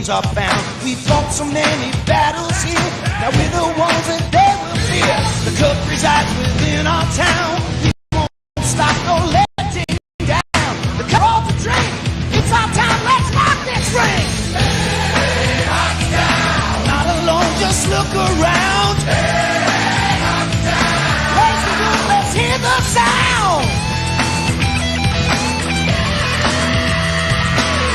names are found. We fought so many battles here. Now we're the ones that they will fear. The cup resides within our town. We won't stop no letting down. The call to drink. It's our time. Let's rock this ring. Hey, rock down. Not alone. Just look around. Hey, rock down. Raise the roof. Let's hear the sound.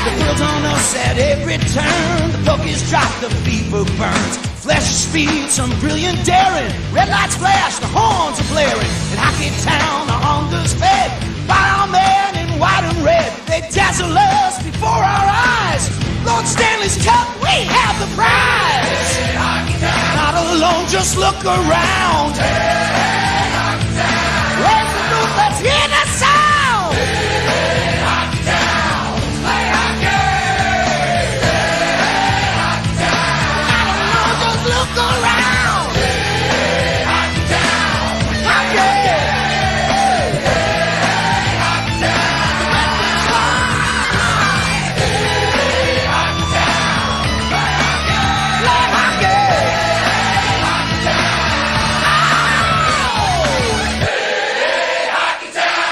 The fields on us at every turn. The focus drop, the fever burns. Flesh speed, some brilliant daring. Red lights flash, the horns are blaring. In Hockey Town, our hunger's fed by our men in white and red. They dazzle us before our eyes. Lord Stanley's Cup, we have the prize. Hey, Hockey Town. Not alone, just look around. Hey, Hockey Town. Raise the roof, let's hear the sound. Hey, Hockey Town. Play hockey! Hey, Hockey Town! I don't know, just look around! Hey, Hockey Town! Hockey! Hey, Hockey Town! Let me slide! Hey, Hockey Town! Play hockey! Play hockey! Hey, Hockey Town! Oh! Hey, Hockey Town!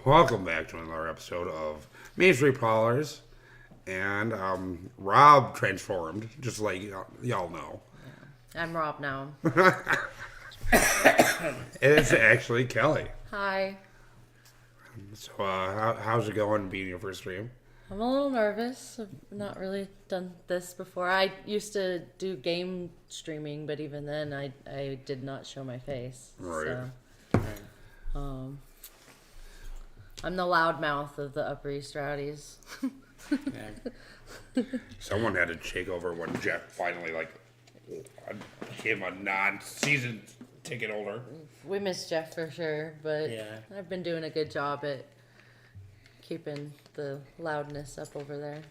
Welcome back to another episode of Main Street Prowlers, and Rob transformed, just like y'all know. Yeah. I'm Rob now. It's actually Kelly. Hi. So, how's it going being your first stream? I'm a little nervous. I've not really done this before. I used to do game streaming, but even then I did not show my face. Right. So, I'm the loudmouth of the Upper East Rowdies. Someone had to take over when Jeff finally became a non-season ticket holder. We miss Jeff for sure, but Yeah. I've been doing a good job at keeping the loudness up over there.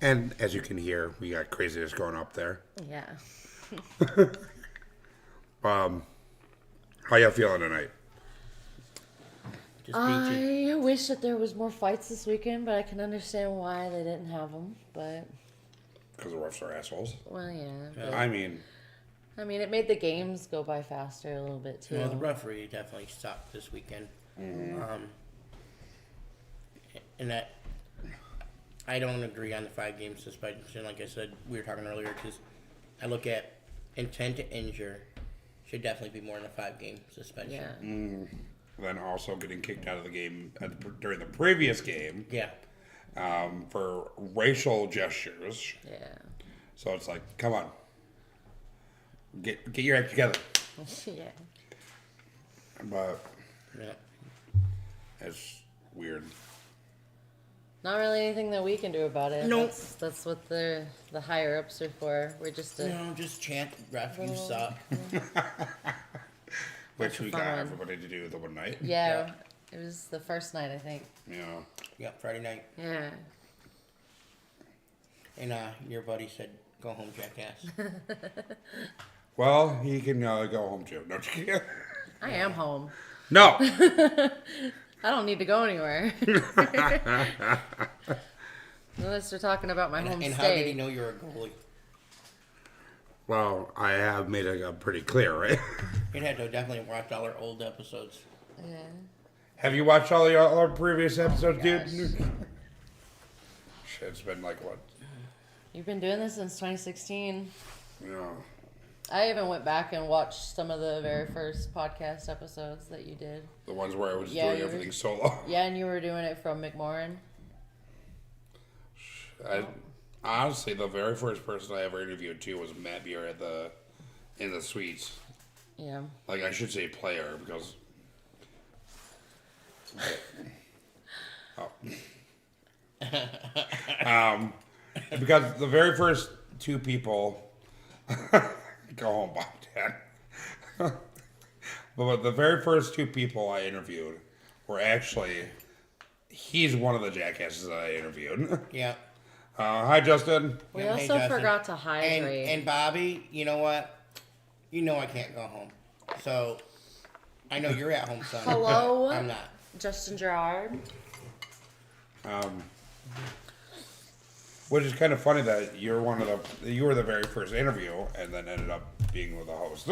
And as you can hear, we got craziness going up there. Yeah. How y'all feeling tonight? Just peachy. I wish that there was more fights this weekend, but I can understand why they didn't have them. But Because the refs are assholes. well, yeah. Yeah. But, I mean, it made the games go by faster a little bit too. Well, the referee definitely sucked this weekend. And that I don't agree on the 5-game suspension. Like I said, we were talking earlier, because I look at intent to injure should definitely be more than a 5-game suspension. Yeah. then also getting kicked out of the game during the previous game. Yeah. For racial gestures. Yeah. So it's like, come on. Get your act together. Yeah. But Yeah. it's weird. Not really anything that we can do about it. Nope. That's what the higher ups are for. We're just a Just chant, ref, you suck. Which we got fun. everybody to do the one night. yeah. It was the first night, I think. You know. Yep, Friday night. Yeah. And your buddy said, go home, jackass. Well, he can go home too. No, just kidding. I am home. No. I don't need to go anywhere. Unless they're talking about my home And state. how did he know you were a goalie? Well, I have made it pretty clear, right? You'd have to definitely watch all our old episodes. Yeah. Have you watched all our previous episodes, Yes. dude? Shit, it's been like what? You've been doing this since 2016. You know. I even went back and watched some of the very first podcast episodes that you did. The ones where I was Yeah, doing you were- everything solo. Yeah, and you were doing it from McMorrin. Honestly, the very first person I ever interviewed too was Matt Beer in the suites. Yeah. Like, I should say player, because Because the very first two people go home, Bob, Dad. But the very first two people I interviewed were actually, he's one of the jackasses that I interviewed. Yeah. Hi, Justin. We Hey, also Justin. forgot to hydrate. And Bobby, you know what? You know I can't go home. So, I know you're at home, son. Hello, I'm not. Justin Gerard. Which is kind of funny that you were the very first interview and then ended up being with the host.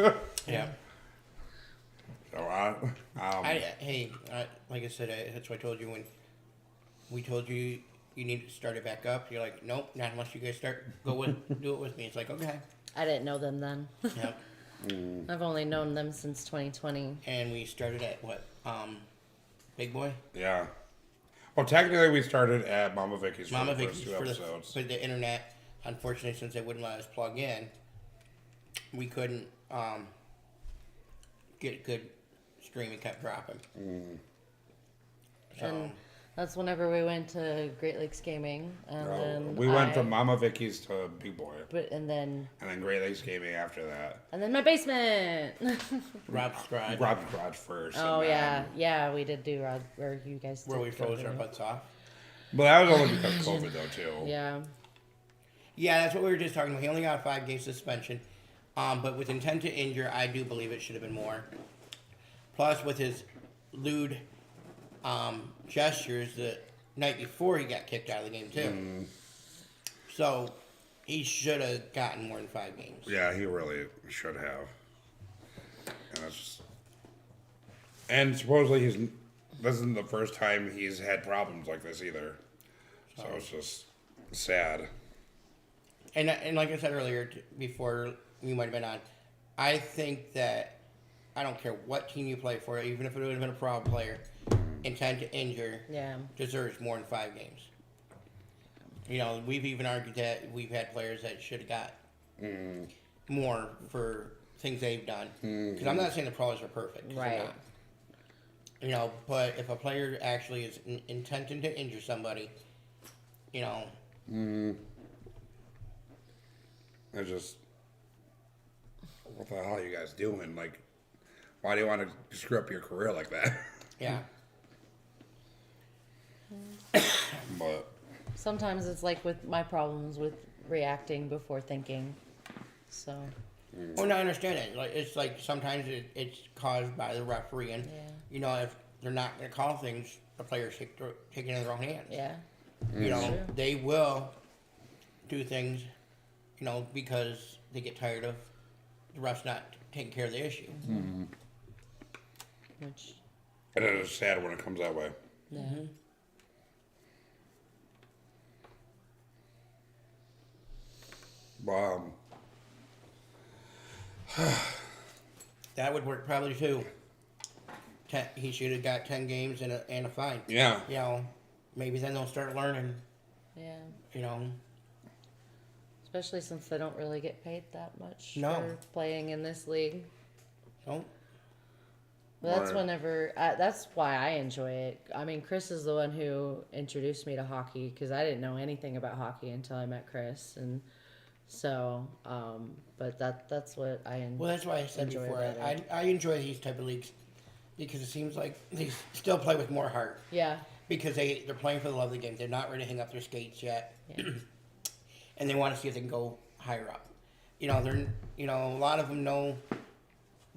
Yeah. So, like I said, that's what I told you when we told you you need to start it back up. You're like, nope, not unless you guys do it with me. It's like, okay. I didn't know them then. Yeah. I've only known them since 2020. And we started at what? Big Boy? yeah. Well, technically, we started at Mama Vicky's for Mama the first Vicky's two for episodes. the internet. Unfortunately, since they wouldn't let us plug in, we couldn't get good streaming. Kept dropping. So, And that's whenever we went to Great Lakes Gaming, and then We went from Mama Vicky's to Big Boy. and then Great Lakes Gaming after that. my basement. Rob's Drive, Rob's Garage first. Oh and then- yeah, we did do Rod, or you guys where did we go froze our through. butts off. But that was only because of COVID, though, too. Yeah, Yeah, that's what we were just talking about. He only got a 5-game suspension. But with intent to injure, I do believe it should have been more. Plus, with his lewd gestures the night before he got kicked out of the game, too. So, he should have gotten more than 5 games. Yeah, he really should have. And supposedly this isn't the first time he's had problems like this either. So it's just sad. And like I said earlier, before we might have been on, I think that I don't care what team you play for, even if it would have been a pro player, intent to injure yeah. deserves more than 5 games. You know, we've even argued that we've had players that should have got more for things they've done. Because I'm not saying the Prowlers are perfect. 'Cause they're Right. not. You know, but if a player actually is intending to injure somebody, you know, I just, what the hell are you guys doing? Like, why do you want to screw up your career like that? yeah. But Sometimes it's like with my problems with reacting before thinking. So Oh, no, I understand it. Like, it's like sometimes it's caused by the referee, and Yeah. you know, if they're not going to call things, the players take it in their own hands. yeah, You know, True. they will do things, you know, because they get tired of the refs not taking care of the issue. which it is sad when it comes that way. yeah. But, That would work probably too. He should have got 10 games and a fine. yeah. You know, maybe then they'll start learning. Yeah, You know, especially since they don't really get paid that much No. for playing in this league. don't. Well, that's Right. whenever. That's why I enjoy it. I mean, Chris is the one who introduced me to hockey because I didn't know anything about hockey until I met Chris, and so. But that's what I enjoy. Well, that's why I said Enjoy before. about it. I enjoy these type of leagues because it seems like they still play with more heart. Yeah, Because they're playing for the love of the game. They're not ready to hang up their skates yet. Yeah. And they want to see if they can go higher up. You know, a lot of them know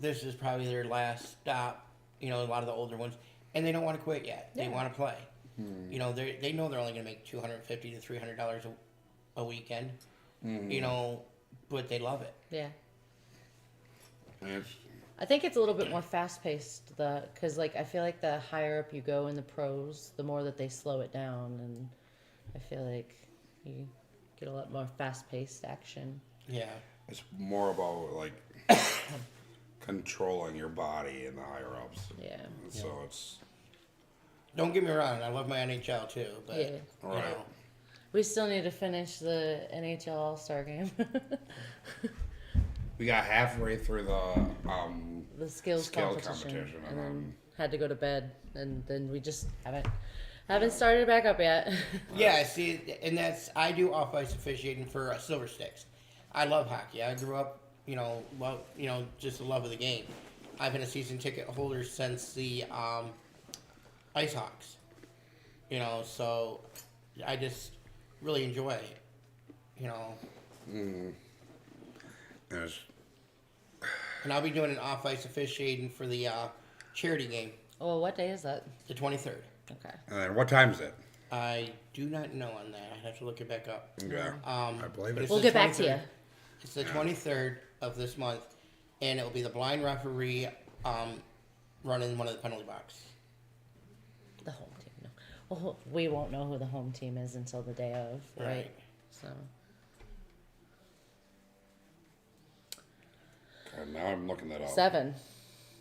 this is probably their last stop, you know, a lot of the older ones, and they don't want to quit yet. They Yeah. want to play. You know, they know they're only going to make $250 to $300 a weekend. You know, but they love it. yeah. It's, I think it's a little bit more fast paced, because like I feel like the higher up you go in the pros, the more that they slow it down, and I feel like you get a lot more fast paced action. Yeah. it's more about, like, controlling your body in the higher ups. Yeah, And so it's, Don't get me wrong. I love my NHL too, but Yeah. you Right. know, we still need to finish the NHL All Star game, we got halfway through the, the skills Skill competition, competition, and then had to go to bed, and then we just Haven't started back up yet. Yeah, see, and I do off-ice officiating for Silver Sticks. I love hockey. I grew up, just the love of the game. I've been a season ticket holder since the Ice Hawks. So I just really enjoy it. Yes. And I'll be doing an off-ice officiating for the charity game, Oh, what day is that? the 23rd. Okay. And then what time is it? I do not know on that. I have to look it back up. Yeah. I believe but it. it's We'll the get back to 23rd. you. It's the 23rd of this month, and it will be the blind referee running one of the penalty box. The home team. No. Well, we won't know who the home team is until the day of, right? Right. So. Okay, now I'm looking that up. 7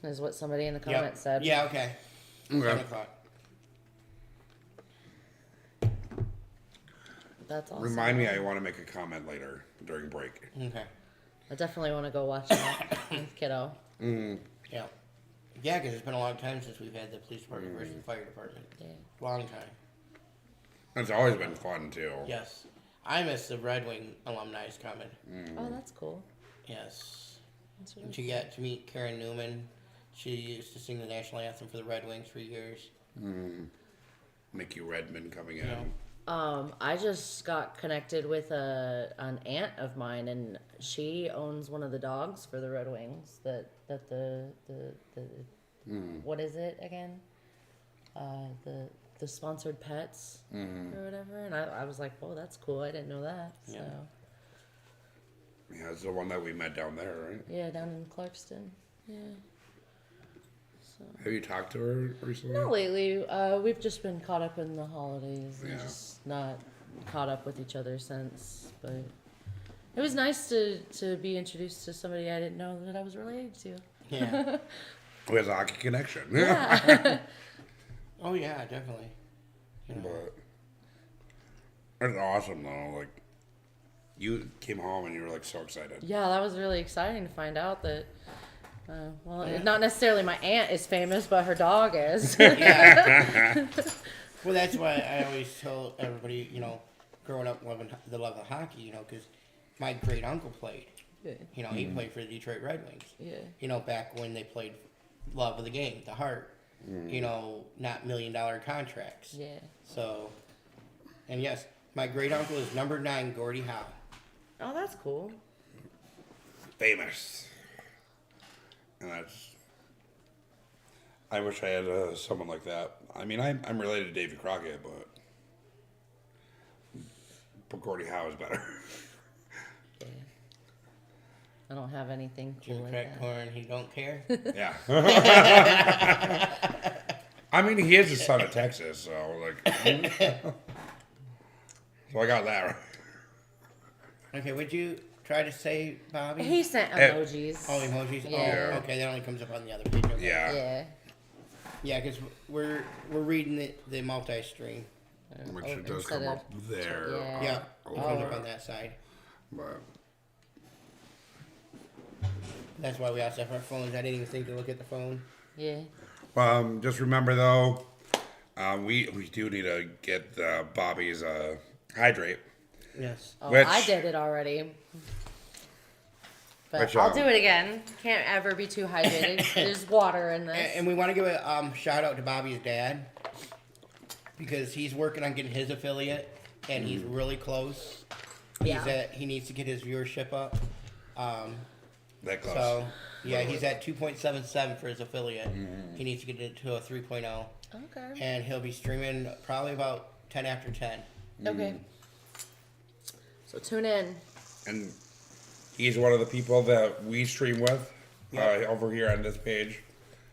is what somebody in the comments said. Yeah, okay. 7 Okay. o'clock. That's awesome. Remind me I want to make a comment later during break. Okay. I definitely want to go watch that with kiddo. Yeah. Yeah, because it's been a long time since we've had the police department versus the fire department. Yeah. Long time. It's always been fun too. Yes. I miss the Red Wing alumni coming. Oh, that's cool. Yes. That's And really to get to meet Karen Newman. She used to sing the national anthem for the Red Wings for years. Mickey Redmond coming in. Yeah. I just got connected with an aunt of mine, and she owns one of the dogs for the Red Wings. That the what is it again? The sponsored pets or whatever. And I was like, whoa, that's cool. I didn't know that. So Yeah. Yeah, it's the one that we met down there, right? yeah, down in Clarkston. Yeah. So. Have you talked to her recently? Not lately. We've just been caught up in the holidays and Yeah. just not caught up with each other since. But it was nice to be introduced to somebody I didn't know that I was related to. Yeah. Who has a hockey connection. Yeah. Oh, yeah, definitely. But it's awesome though. Like you came home and you were like so excited. Yeah, that was really exciting to find out that. Yeah. Not necessarily my aunt is famous, but her dog is. Yeah. Well, that's why I always tell everybody, growing up loving the love of hockey, because my great uncle played. Yeah. He played for the Detroit Red Wings. Yeah. Back when they played love of the game, the heart. Not $1 million contracts. Yeah. So, and yes, my great uncle is number 9, Gordie Howe. Oh, that's cool. Famous. And that's. I wish I had someone like that. I mean, I'm related to Davy Crockett, but Gordie Howe is better. Yeah. I don't have anything cool Jim like that. Corn, he don't care. Yeah. I mean, he is the son of Texas, so like. So I got that right. Okay, would you try to say, Bobby? He sent emojis. Oh, emojis? Yeah. Oh, okay, that only comes up on the other page. Okay. Yeah. Yeah. Yeah, because we're reading the multi-stream. Which Oh, it does instead come of- up there. Yeah. Yeah, Oh. it comes up on that side. But That's why we also have our phones. I didn't even think to look at the phone. Yeah. just remember though, we do need to get Bobby's hydrate. Yes. Oh, Which- I did it already. But Which, I'll do it again. Can't ever be too hydrated. There's water in this. And we want to give a shout out to Bobby's dad because he's working on getting his affiliate and he's really close. Yeah. He needs to get his viewership up. That close. So yeah, he's at 2.77 for his affiliate. He needs to get it to a 3.0, Okay. and he'll be streaming probably about 10 after 10. Okay. So tune in. And he's one of the people that we stream with over here on this page.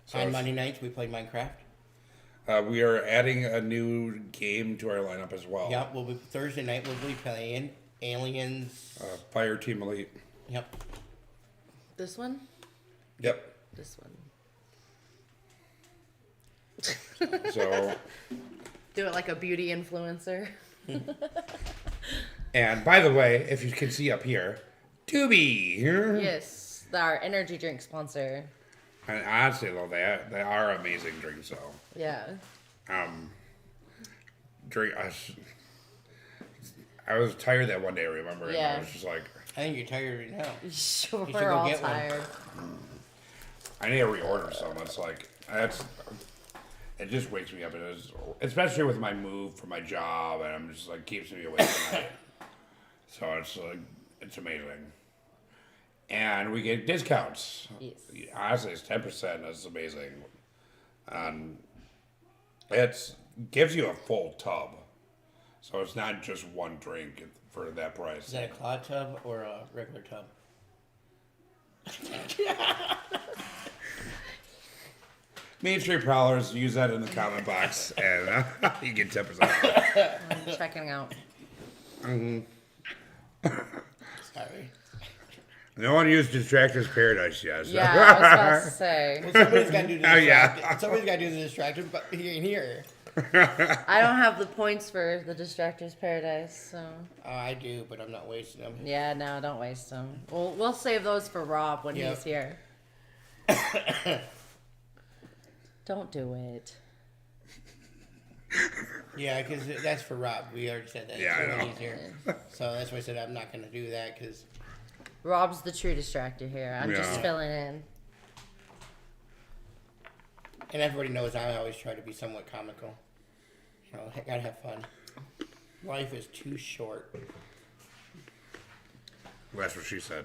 So On Monday nights, we played Minecraft. we are adding a new game to our lineup as well. Yep, Thursday night we'll be playing Aliens. Fire Team Elite. Yep. This one? Yep. This one. So, Do it like a beauty influencer. and by the way, if you can see up here, Tubi. Yes. Our energy drink sponsor. And honestly, though, they are amazing drinks. So, Yeah. drink. I was tired that one day, remember? And Yeah. I was just like, I think you're tired right now. Sure, should we're go all get one. tired. I need to reorder some. It's like, it just wakes me up. Especially with my move for my job, and I'm just like, keeps me awake at night. So it's like, it's amazing. And we get discounts. Yes. Honestly, it's 10%. That's amazing. And it gives you a full tub. So it's not just one drink for that price. Is that a claw tub or a regular tub? Main Street Prowlers, use that in the comment box, and you get 10% off. I'm checking out. Sorry. No one used Distractor's Paradise yet. So. Yeah, I was about to say. Well, somebody's got to do the Oh, yeah. distractor. Somebody's got to do the distractor, but he ain't here. I don't have the points for the Distractor's Paradise, so I do, but I'm not wasting them. yeah, no, don't waste them. We'll save those for Rob when Yep. he's here. Don't do it. Yeah, because that's for Rob. We already said that. Yeah, I when know. he's here. So that's why I said I'm not going to do that because Rob's the true distractor here. I'm just Yeah. filling in. and everybody knows I always try to be somewhat comical. So I gotta have fun. Life is too short. That's what she said.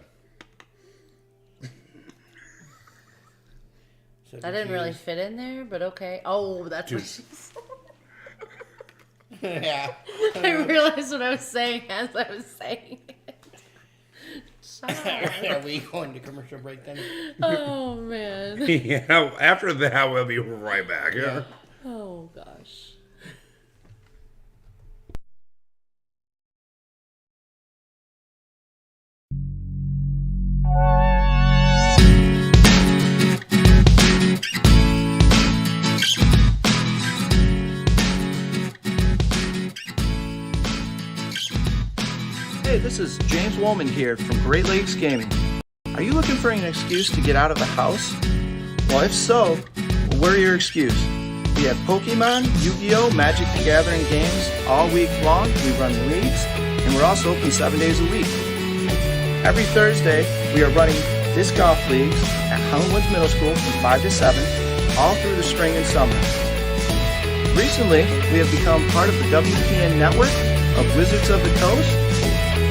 So That didn't really fit in there, but okay. Oh, that's what she said. Yeah. I realized what I was saying as I was saying it. Shut up. Are we going to commercial break then? Oh, man. Yeah, after that, we'll be right back. Yeah. Oh, gosh. Hey, this is James Woolman here from Great Lakes Gaming. Are you looking for an excuse to get out of the house? Well, if so, we're your excuse. We have Pokemon, Yu-Gi-Oh!, Magic the Gathering games all week long. We run leagues, and we're also open 7 days a week. Every Thursday, we are running disc golf leagues at Houndwoods Middle School from 5 to 7, all through the spring and summer. Recently, we have become part of the WPN network of Wizards of the Coast.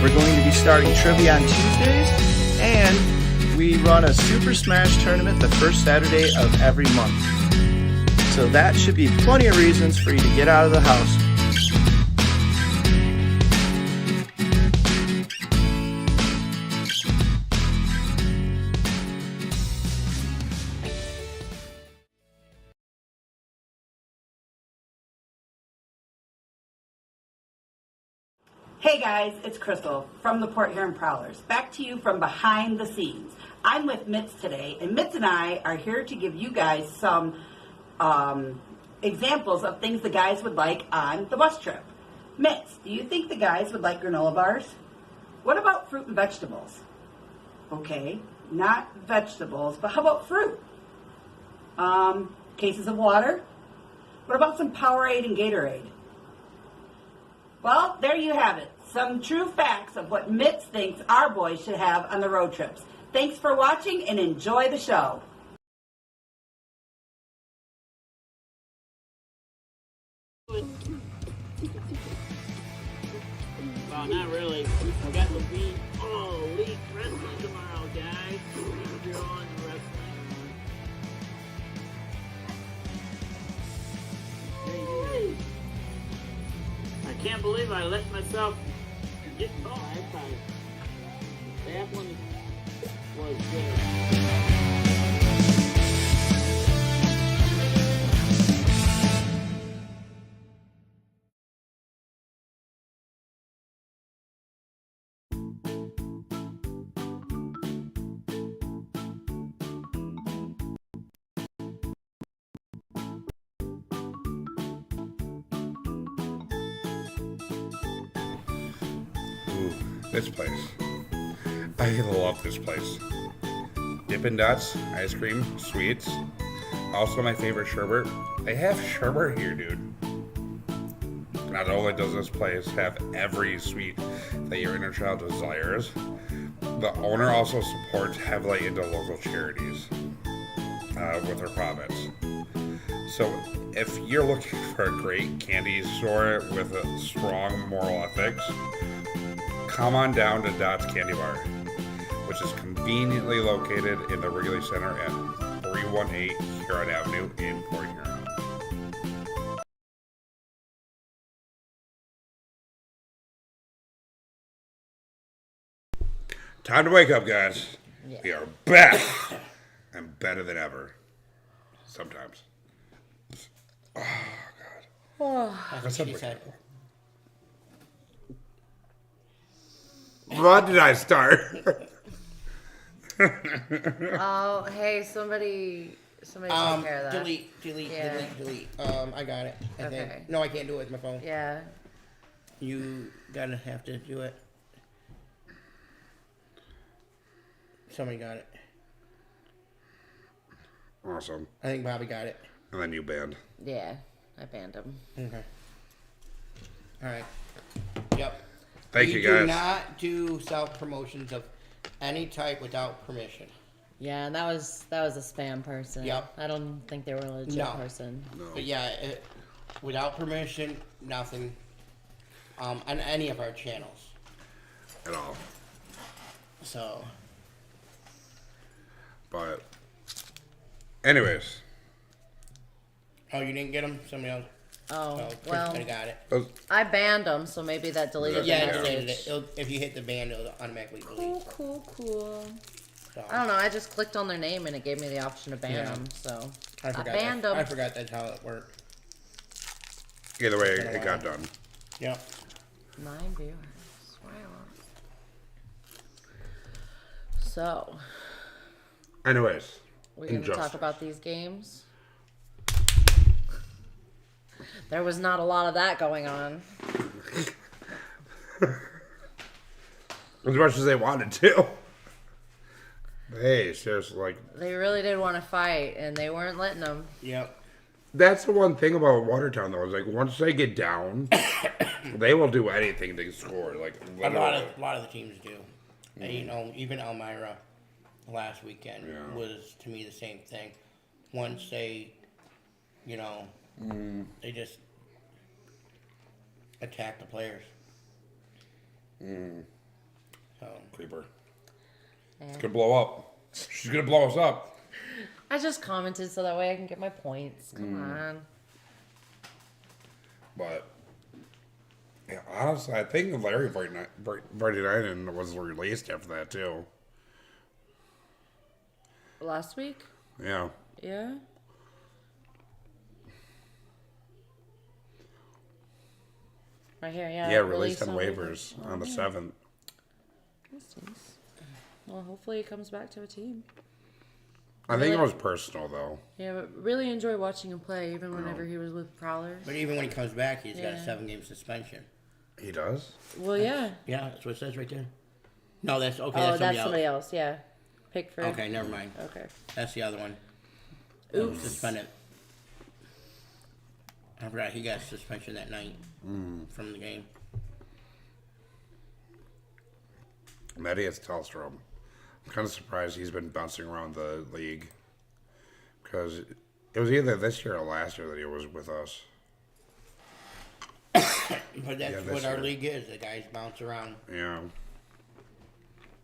We're going to be starting trivia on Tuesdays, and we run a Super Smash tournament the first Saturday of every month. So that should be plenty of reasons for you to get out of the house. Hey guys, it's Crystal from the Port Huron Prowlers. Back to you from behind the scenes. I'm with Mitz today, and Mitz and I are here to give you guys some examples of things the guys would like on the bus trip. Mitz, do you think the guys would like granola bars? What about fruit and vegetables? Okay, not vegetables, but how about fruit? Cases of water? What about some Powerade and Gatorade? Well, there you have it. Some true facts of what Mitz thinks our boys should have on the road trips. Thanks for watching and enjoy the show. Well, not really. We got the beat. Oh, league wrestling tomorrow, guys. You're on wrestling. Hey. I can't believe I let myself get caught. That one was good. Ooh, this place. I love this place. Dippin' Dots, ice cream, sweets. Also my favorite sherbet. They have sherbet here, dude. Not only does this place have every suite that your inner child desires, the owner also supports heavily into local charities with her profits. So if you're looking for a great candy store with a strong moral ethics, come on down to Dot's Candy Bar, which is conveniently located in the Wrigley Center at 318 Huron Avenue in Port Huron. Time to wake up, guys. Yeah. We are back and better than ever. Sometimes. Oh, God. That's what she said. What did I start? Oh, hey, somebody take care of that. Delete. Yeah. Delete. I got it. I Okay. think. No, I can't do it with my phone. Yeah. You gotta have to do it. Somebody got it. Awesome. I think Bobby got it. And then you banned. Yeah. I banned him. Okay. All right. Yep. Thank you, We guys. do not do self promotions of any type without permission. Yeah, and that was a spam person. Yep. I don't think they were a legit No. person. But yeah, without permission, nothing. On any of our channels. At all. So. But, anyways. Oh, you didn't get them? Somebody else? Oh, Chris well, could have got it. I banned them, so maybe that deleted Yeah, the it deleted message. it. If you hit the ban, it'll automatically delete. Cool. So, I don't know. I just clicked on their name and it gave me the option to ban Yeah. them. So I forgot. banned them. I forgot that's how it worked. Either way, it got done. Yep. 9 viewers. Wow. So Anyways. we're gonna Injustice. talk about these games. There was not a lot of that going on. As much as they wanted to. Hey, seriously, like, They really did want to fight, and they weren't letting them. Yep. that's the one thing about Watertown, though, is like, once they get down, they will do anything to score. Like, A literally. lot of the teams do. And, you know, even Elmira last weekend Yeah. was to me the same thing. Once they, you know, they just attack the players. So, Creeper. Yeah. It's gonna blow up. She's gonna blow us up. I just commented so that way I can get my points. Come on. But, yeah, honestly, I think Larry Vardy was released after that, too. Last week? Yeah. Yeah. Right here, yeah. Yeah, released on waivers on the 7th. That stinks. Well, hopefully he comes back to a team. I think it was personal, though. Yeah, but really enjoy watching him play, even whenever he was with Prowlers. but even when he comes back, he's got a Yeah. 7-game suspension. He does? Well, yeah. Yeah, that's what it says right there. No, that's okay. Oh, That's that's somebody else. Yeah. Pickford. Okay, never mind. Okay. That's the other one. Oops. Suspended. I forgot he got suspension that night from the game. Medius Tellstrom. I'm kind of surprised he's been bouncing around the league. Because it was either this year or last year that he was with us. But that's Yeah, this what our year. league is. The guys bounce around. Yeah.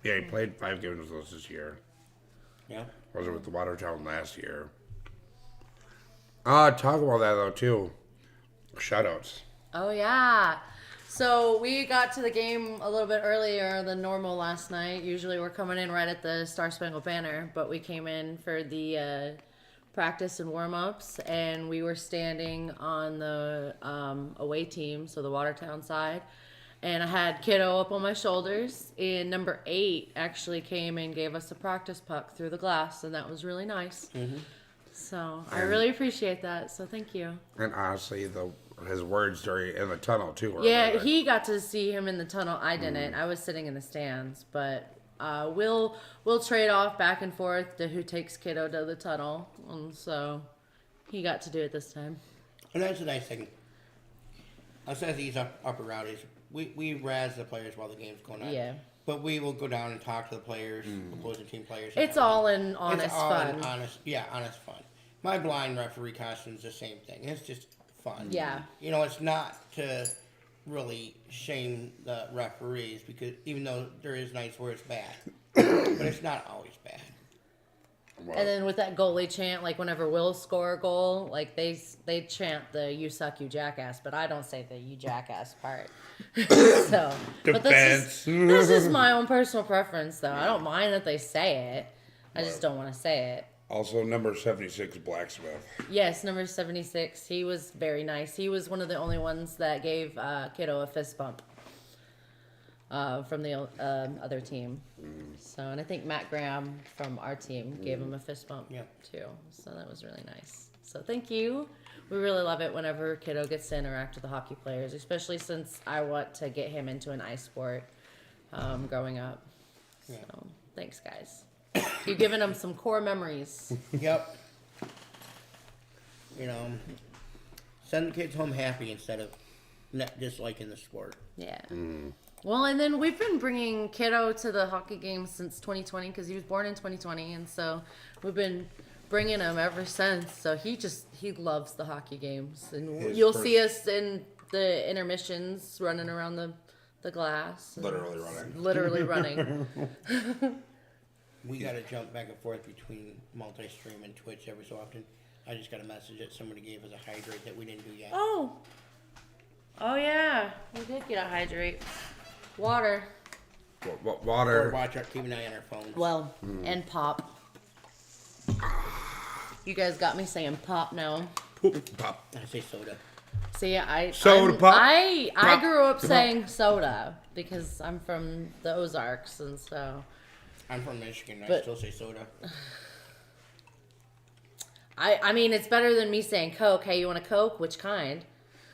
Yeah, he played 5 games with us this year. Yeah. Was it with the Watertown last year? Talk about that, though, too. Shoutouts. Oh, yeah. So we got to the game a little bit earlier than normal last night. Usually we're coming in right at the Star Spangled Banner, but we came in for the practice and warm-ups, and we were standing on the away team, so the Watertown side. And I had Kiddo up on my shoulders, and number 8 actually came and gave us a practice puck through the glass, and that was really nice. So I really appreciate that, so thank you. And honestly, his words in the tunnel, too. Were Yeah, amazing. he got to see him in the tunnel. I didn't. I was sitting in the stands, but we'll trade off back and forth to who takes Kiddo to the tunnel, and so he got to do it this time. And that's a nice thing. us as these upper rowdies, we razz the players while the game's going on. Yeah. But we will go down and talk to the players, opposing team players. It's all in honest it's all fun. In honest fun. My blind referee costume is the same thing. It's just fun. Yeah. You know, it's not to really shame the referees, because even though there is nights where it's bad, but it's not always bad. Well, And then with that goalie chant, like whenever we'll score a goal, like they chant the "you suck, you jackass," but I don't say the "you jackass" part. So, but that's just my own personal preference, though. I don't mind that they say it. I just don't want to say it. also, number 76, Blacksmith. Yes, number 76. He was very nice. He was one of the only ones that gave Kiddo a fist bump from the other team. So, and I think Matt Graham from our team gave him a fist bump too. So that was really nice. So thank you. We really love it whenever Kiddo gets to interact with the hockey players, especially since I want to get him into an ice sport growing up. So thanks, guys. You've given him some core memories. Yep. You know, send the kids home happy instead of not disliking the sport. Yeah. Well, and then we've been bringing Kiddo to the hockey games since 2020 because he was born in 2020, and so we've been bringing him ever since. So he loves the hockey games, and you'll see us in the intermissions running around the glass. Literally running. We got to jump back and forth between multi-stream and Twitch every so often. I just got a message that somebody gave us a hydrate that we didn't do yet. Oh yeah, we did get a hydrate. Water. Water. Or watch out, keep an eye on our phones. Well, and pop. You guys got me saying pop now. Pop. I say soda. See, Soda pop. I Pop. grew up Pop. saying soda because I'm from the Ozarks, and so I'm from Michigan. I But- still say soda. I mean it's better than me saying Coke. Hey, you want a Coke? Which kind?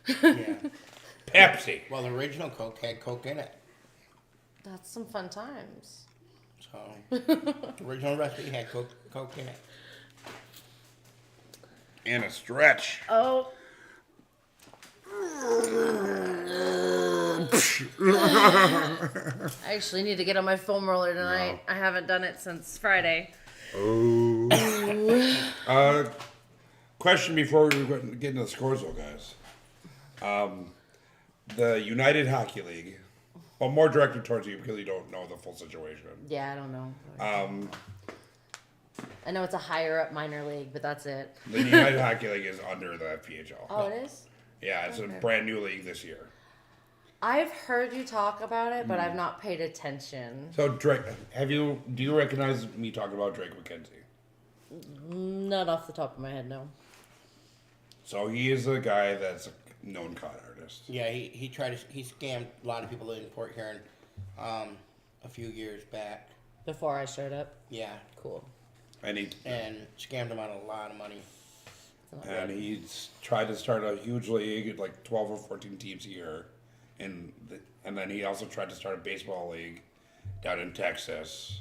Yeah. Pepsi. Well, the original Coke had Coke in it. That's some fun times. So, the original recipe had Coke in it. And a stretch. Oh. I actually need to get on my foam roller tonight. I haven't done it since Friday. Oh. Question before we get into the scores, though, guys. The United Hockey League. Well, more directed towards you because you don't know the full situation. Yeah, I don't know. I know it's a higher up minor league, but that's it. The United Hockey League is under the FPHL. Oh, it is? Yeah, it's a brand new league this year. I've heard you talk about it, but I've not paid attention. So, Drake, do you recognize me talking about Drake McKenzie? Not off the top of my head, no. So he is a guy that's a known con artist. Yeah, he scammed a lot of people in Port Huron a few years back. Before I showed up. Yeah, Cool. And scammed them out a lot of money. he's tried to start a huge league, like 12 or 14 teams a year. And then he also tried to start a baseball league down in Texas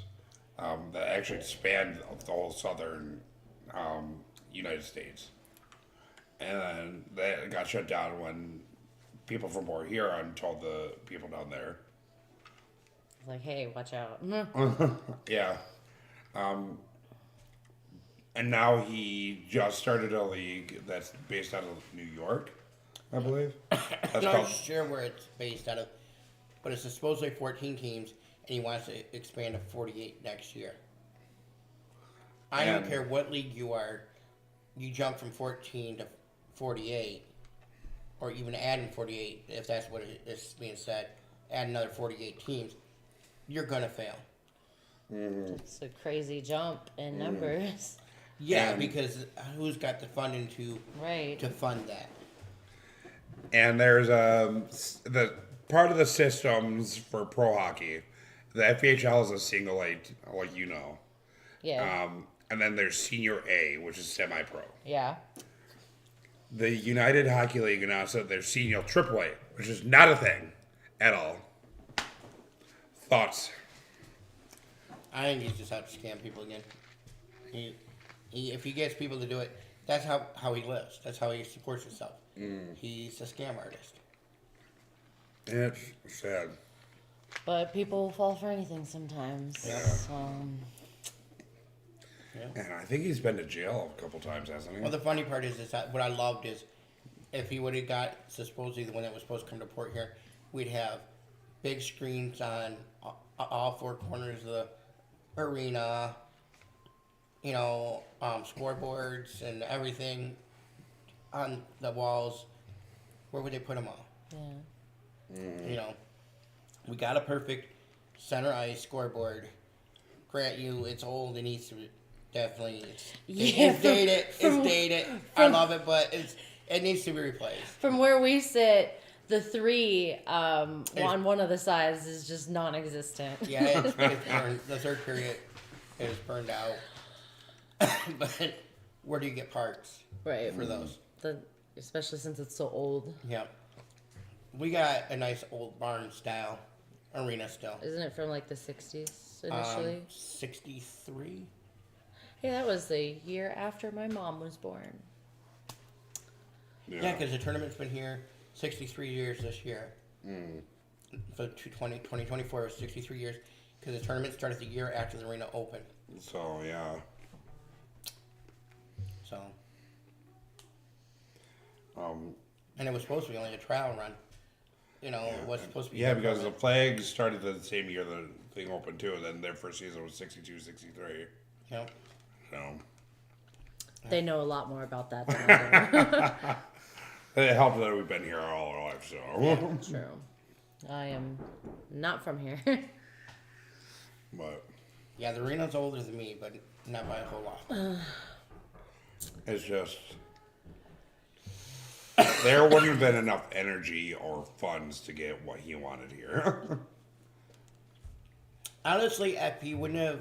that actually spanned the whole southern United States. And then that got shut down when people from Port Huron told the people down there. Like, hey, watch out. Yeah. And now he just started a league that's based out of New York, I believe. That's I'm not called. sure where it's based out of, but it's supposedly 14 teams, and he wants to expand to 48 next year. I don't And- care what league you are, you jump from 14 to 48, or even add in 48, if that's what is being said, add another 48 teams, you're going to fail. It's a crazy jump in numbers. Yeah, And- because who's got the funding Right. to fund that? And there's the part of the systems for pro hockey. The FPHL is a single A, like you know. Yeah. And then there's Senior A, which is semi-pro. Yeah. The United Hockey League announced that there's Senior AAA, which is not a thing at all. Thoughts? I think he's just out to scam people again. If he gets people to do it, that's how he lives. That's how he supports himself. He's a scam artist. It's sad. But people fall for anything sometimes. Yeah. So, And I think he's been to jail a couple times, hasn't he? Well, the funny part is that what I loved is if he would have got supposedly the one that was supposed to come to port here, we'd have big screens on all four corners of the arena, scoreboards and everything on the walls. Where would they put them all? yeah. We got a perfect center ice scoreboard. Grant you, it's old. It needs to definitely. It's dated. It's dated. I love it, but it needs to be replaced. From where we sit, the 3 on one of the sides is just non-existent. Yeah, it's burned. The third period is burned out. But where do you get parts Right. for those? Especially since it's so old. Yeah. We got a nice old barn style arena still. Isn't it from like the 60s initially? 63. Hey, that was the year after my mom was born. Yeah, because the tournament's been here 63 years this year. For 2024 was 63 years because the tournament started the year after the arena opened. So, yeah. So. And it was supposed to be only a trial run. It was supposed to be. Yeah, because the Flags started the same year the thing opened, too. And then their first season was 62, 63. Yep. So. They know a lot more about that than I do. It helped that we've been here all our life, so. True. I am not from here. But Yeah, the arena's older than me, but not by a whole lot. it's just. There wouldn't have been enough energy or funds to get what he wanted here. Honestly, if he wouldn't have,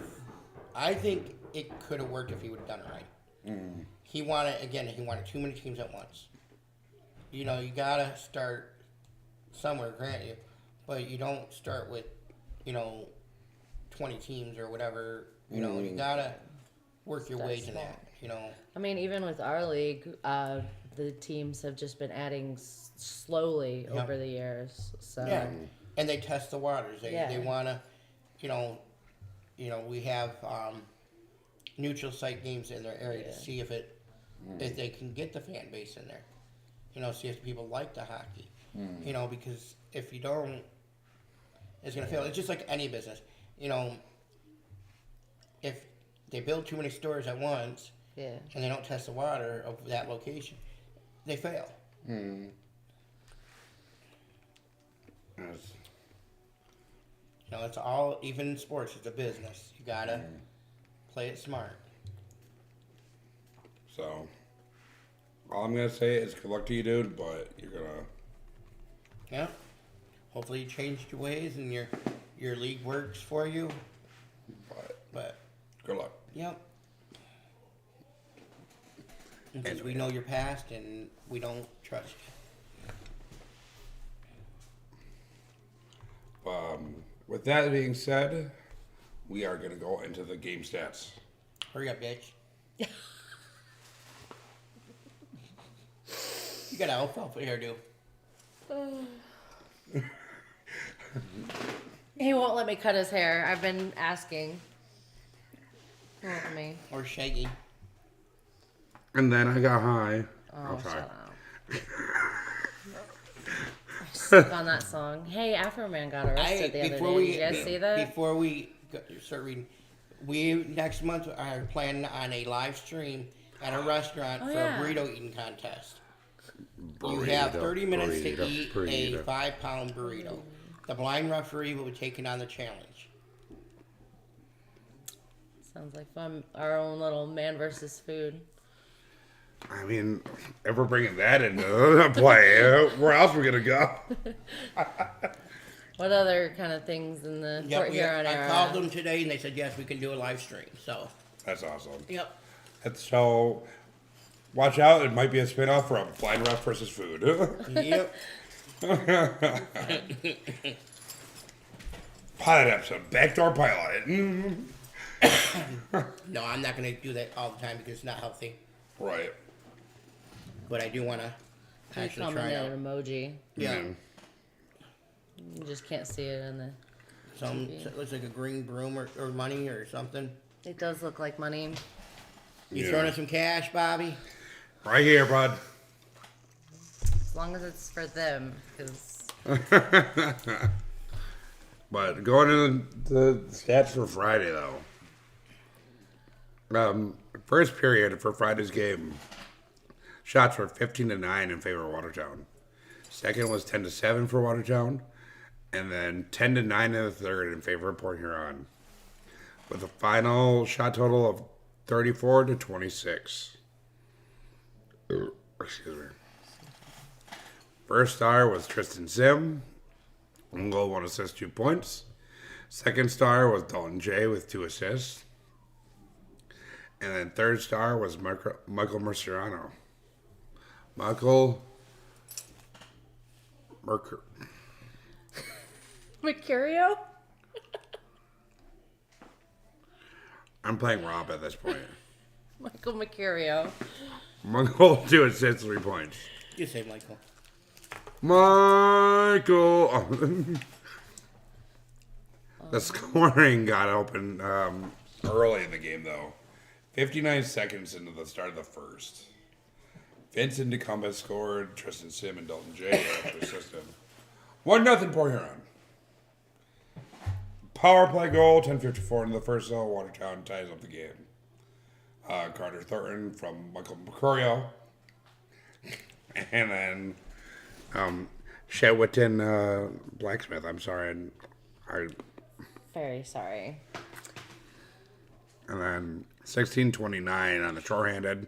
I think it could have worked if he would have done it right. He wanted too many teams at once. You gotta start somewhere, grant you, but you don't start with, 20 teams or whatever. You gotta work your way to that. I mean, even with our league, the teams have just been adding slowly over the years. So Yeah, and they test the waters. They want to, we have neutral site games in their area to see if they can get the fan base in there. See if people like the hockey. Because if you don't, it's gonna fail. It's just like any business. If they build too many stores at once, and they don't test the water of that location, they fail. Yes. It's all, even in sports, it's a business. You gotta play it smart. So, all I'm gonna say is good luck to you, dude. But you're gonna. Yeah. Hopefully you changed your ways and your league works for you. But Good luck. yep. Because we know your past and we don't trust you. With that being said, we are gonna go into the game stats. Hurry up, bitch. You got an alfalfa hairdo. he won't let me cut his hair. I've been asking. He won't let me. Or shaggy. And then I got high. Oh, shut up. Stuck on that song. Hey, Afro Man got arrested the other day. Did you guys see that? Before we start reading, we next month are planning on a live stream at a restaurant for a burrito eating contest. You have 30 minutes to eat a 5-pound burrito. The blind referee will be taking on the challenge. Sounds like fun. Our own little man versus food. I mean, if we're bringing that into play, where else are we gonna go? What other kind of things in the Port Huron I era? called them today and they said yes, we can do a live stream. So That's awesome. yep. So, watch out. It might be a spinoff from Blind Ref versus Food. Yep. Pilot episode. Backdoor pilot. No, I'm not going to do that all the time because it's not healthy. Right. But I do want to He actually try commented out. an emoji. Yeah. You just can't see it in the. It looks like a green broom or money or something. It does look like money. You throwing in some cash, Bobby? Right here, bud. As long as it's for them, because. But going into the stats for Friday, though. First period for Friday's game, shots were 15-9 in favor of Watertown. Second was 10-7 for Watertown, and then 10-9 in the third in favor of Port Huron, with a final shot total of 34-26. Excuse me. First star was Tristan Sim. 1 goal, 1 assist, 2 points. Second star was Dalton J with 2 assists. And then third star was Michael Merciano. Michael Mercurio? I'm playing Rob at this point. Michael Mercurio. Michael, 2 assists, 3 points. You say Michael. Michael. Oh. The scoring got open early in the game, though. 59 seconds into the start of the first. Vincent DeCumbus scored. Tristan Sim and Dalton J. assisted. 1-0 Port Huron. Power play goal, 10:54 into the first, though. Watertown ties up the game. Carter Thornton from Michael Mercurio. And then Shetwitton Blacksmith. I'm sorry. Very sorry. And then 16:29 on the shorthanded.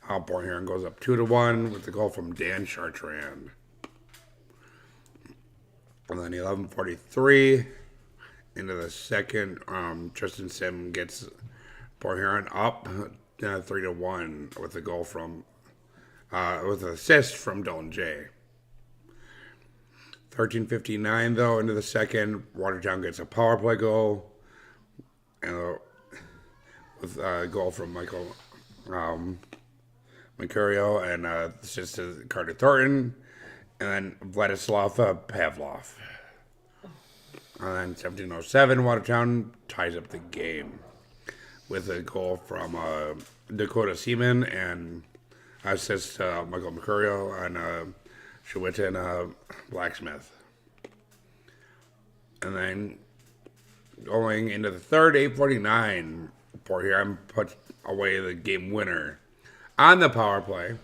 Port Huron goes up 2-1 with the goal from Dan Chartrand. And then 11:43 into the second, Tristan Sim gets Port Huron up 3-1 with a goal from with an assist from Dalton J. 13:59 though into the second, Watertown gets a power play goal, and with a goal from Michael Mercurio and assist to Carter Thornton, and then Vladislav Pavlov. And then 17:07, Watertown ties up the game with a goal from Dakota Seaman and assist to Michael Mercurio and Shewitton Blacksmith. And then going into the third, 8:49, Port Huron put away the game winner on the power play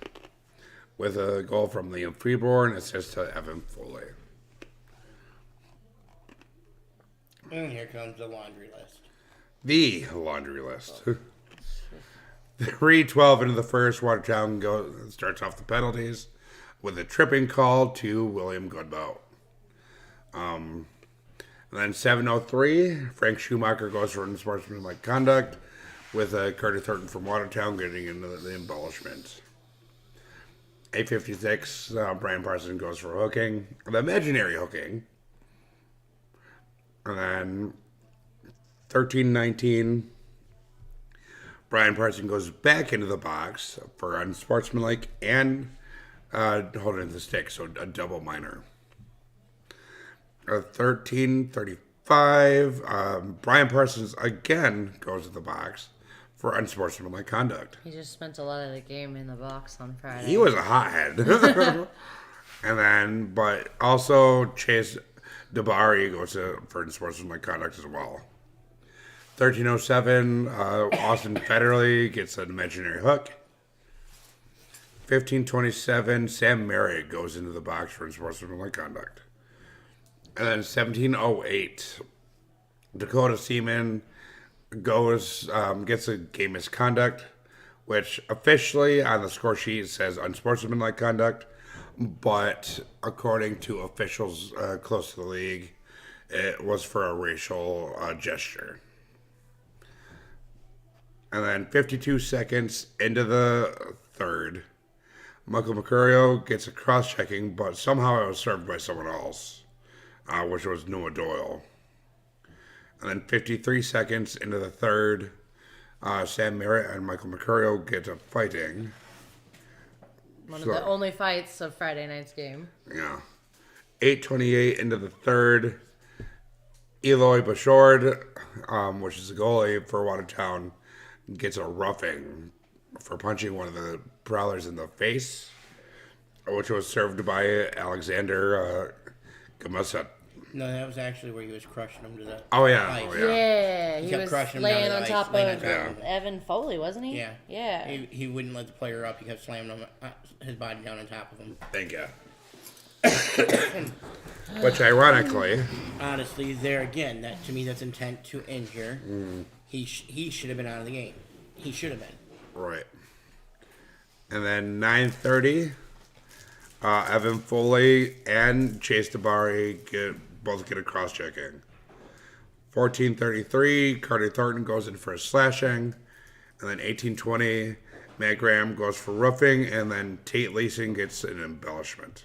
with a goal from Liam Freeborn and assist to Evan Foley. And here comes the laundry list. The laundry list. 3:12 into the first, Watertown starts off the penalties with a tripping call to William Goodbout. And then 7:03, Frank Schumacher goes for unsportsmanlike conduct with Carter Thornton from Watertown getting into the embellishment. 8:56, Brian Parsons goes for hooking, the imaginary hooking. And then 13:19, Brian Parsons goes back into the box for unsportsmanlike and holding the stick, so a double minor. 13:35, Brian Parsons again goes to the box for unsportsmanlike conduct. He just spent a lot of the game in the box on Friday. He was a hothead. And then, but also Chase DeBari goes for unsportsmanlike conduct as well. 13:07, Austin Federley gets an imaginary hook. 15:27, Sam Merritt goes into the box for unsportsmanlike conduct. And then 17:08, Dakota Seaman gets a game misconduct, which officially on the score sheet says unsportsmanlike conduct, but according to officials close to the league, it was for a racial gesture. And then 52 seconds into the third, Michael Mercurio gets a cross-checking, but somehow it was served by someone else, which was Noah Doyle. And then 53 seconds into the third, Sam Merritt and Michael Mercurio get to fighting. One of the only fights of Friday night's game. Yeah. 8:28 into the third. Eloy Bashord, which is a goalie for Watertown, gets a roughing for punching one of the Prowlers in the face, which was served by Alexander Gamusset. No, that was actually where he was crushing him to the Oh, yeah. ice. Oh, yeah. Yeah, He he kept was crushing him laying down on the top ice, laying of on top of him. Evan Foley, wasn't he? Yeah. Yeah. He wouldn't let the player up. He kept slamming him, his body down on top of him. Thank you. Which, ironically, Honestly, there again, that to me, that's intent to injure. He should have been out of the game. He should have been. right. And then 9:30, Evan Foley and Chase DeBari both get a cross-checking. 14:33, Carter Thornton goes in for a slashing. And then 18:20, Matt Graham goes for roofing. And then Tate Leeson gets an embellishment.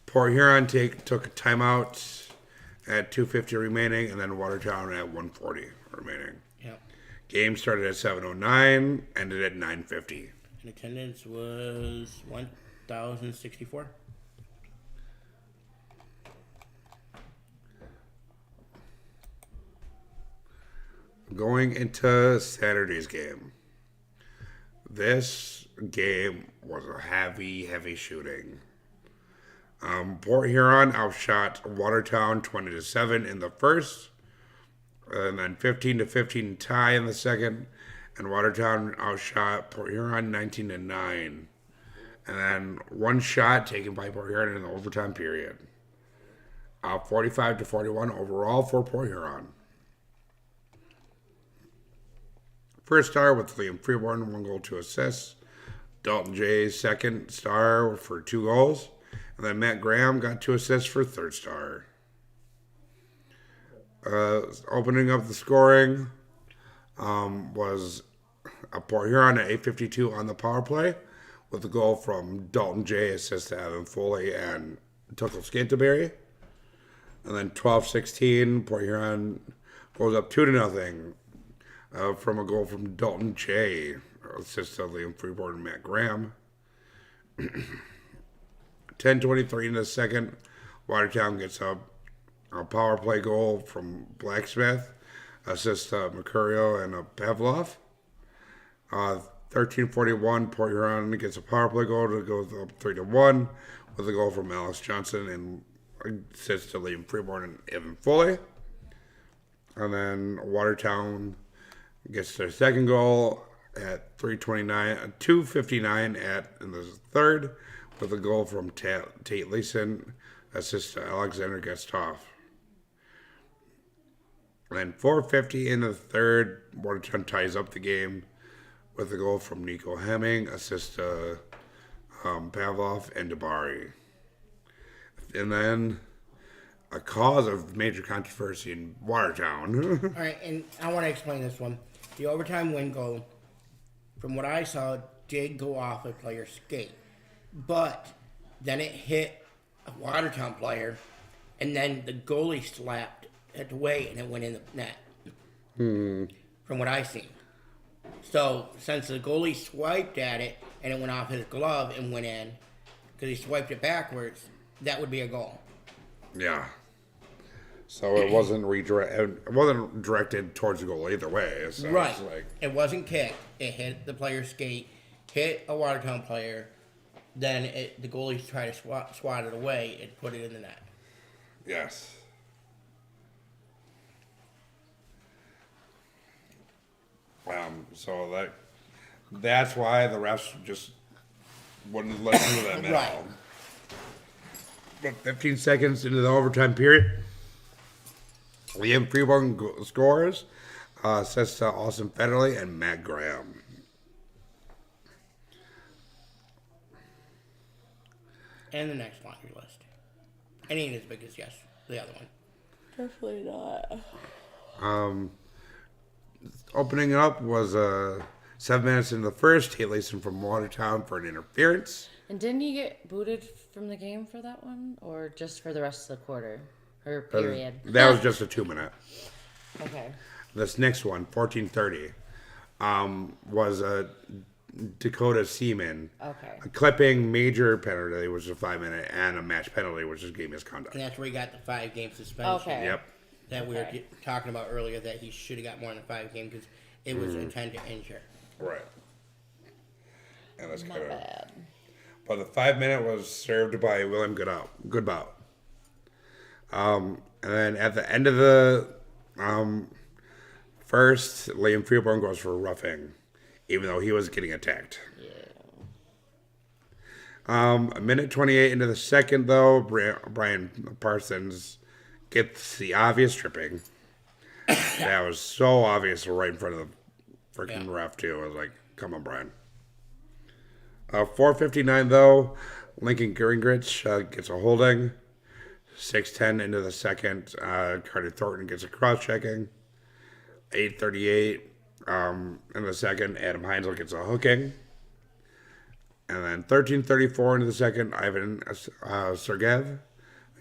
Port Huron took a timeout at 2:50 remaining. And then Watertown at 1:40 remaining. Yep. Game started at 7:09, ended at 9:50. And attendance was 1,064. Going into Saturday's game. This game was a heavy shooting. Port Huron outshot Watertown 20-7 in the first, and then 15-15 tie in the second, and Watertown outshot Port Huron 19-9, and then one shot taken by Port Huron in the overtime period. 45-41 overall for Port Huron. First star with Liam Freeborn, 1 goal, 2 assists. Dalton Jay, second star for 2 goals. And then Matt Graham got 2 assists for third star. Opening up the scoring was a Port Huron at 8:52 on the power play with a goal from Dalton Jay, assist to Evan Foley and Tuckle Scanterbury. And then 12:16, Port Huron goes up 2-0 from a goal from Dalton Jay, assist to Liam Freeborn and Matt Graham. 10:23 in the second, Watertown gets a power play goal from Blacksmith, assist to Mercurio and Pavlov. 13:41, Port Huron gets a power play goal to go up 3-1 with a goal from Alex Johnson and assist to Liam Freeborn and Evan Foley. And then Watertown gets their second goal at 2:59 in the third with a goal from Tate Leeson, assist to Alexander Gestov. And 4:50 in the third, Watertown ties up the game with a goal from Nico Hemming, assist to Pavlov and DeBari. And then a cause of major controversy in Watertown. All right, and I want to explain this one. The overtime win goal, from what I saw, did go off a player's skate. But then it hit a Watertown player, and then the goalie slapped it away, and it went in the net. From what I seen. So, since the goalie swiped at it, and it went off his glove and went in, because he swiped it backwards, that would be a goal. Yeah. So it wasn't directed towards the goal either way. So Right. It's like, It wasn't kicked. It hit the player's skate, hit a Watertown player, then the goalie tried to swat it away and put it in the net. yes. So that's why the refs just wouldn't listen to them at Right. all. But 15 seconds into the overtime period, Liam Freeborn scores, sets to Austin Federley and Matt Graham. And the next laundry list. It ain't as big as the other one. Definitely not. Opening up was 7 minutes into the first, Tate Leeson from Watertown for an interference. And didn't he get booted from the game for that one, or just for the rest of the quarter or period? That was just a 2-minute. Okay. This next one, 14:30, was Dakota Seaman. Okay. A clipping, major penalty, which is a 5-minute, and a match penalty, which is game misconduct. And that's where he got the 5-game suspension. Okay. Yep. That we were talking about earlier, that he should have got more than 5 games because it was intent to injure. Right. And that's My kind of. bad. But the 5-minute was served by William Goodbout. And then at the end of the first, Liam Freeborn goes for roughing, even though he was getting attacked. A minute 28 into the second, though, Brian Parsons gets the obvious tripping. That was so obvious right in front of the freaking ref, too. I was like, come on, Brian. 4:59, though, Lincoln Gingrich gets a holding. 6:10 into the second, Carter Thornton gets a cross-checking. 8:38 in the second, Adam Heinzel gets a hooking. And then 13:34 into the second, Ivan Sergev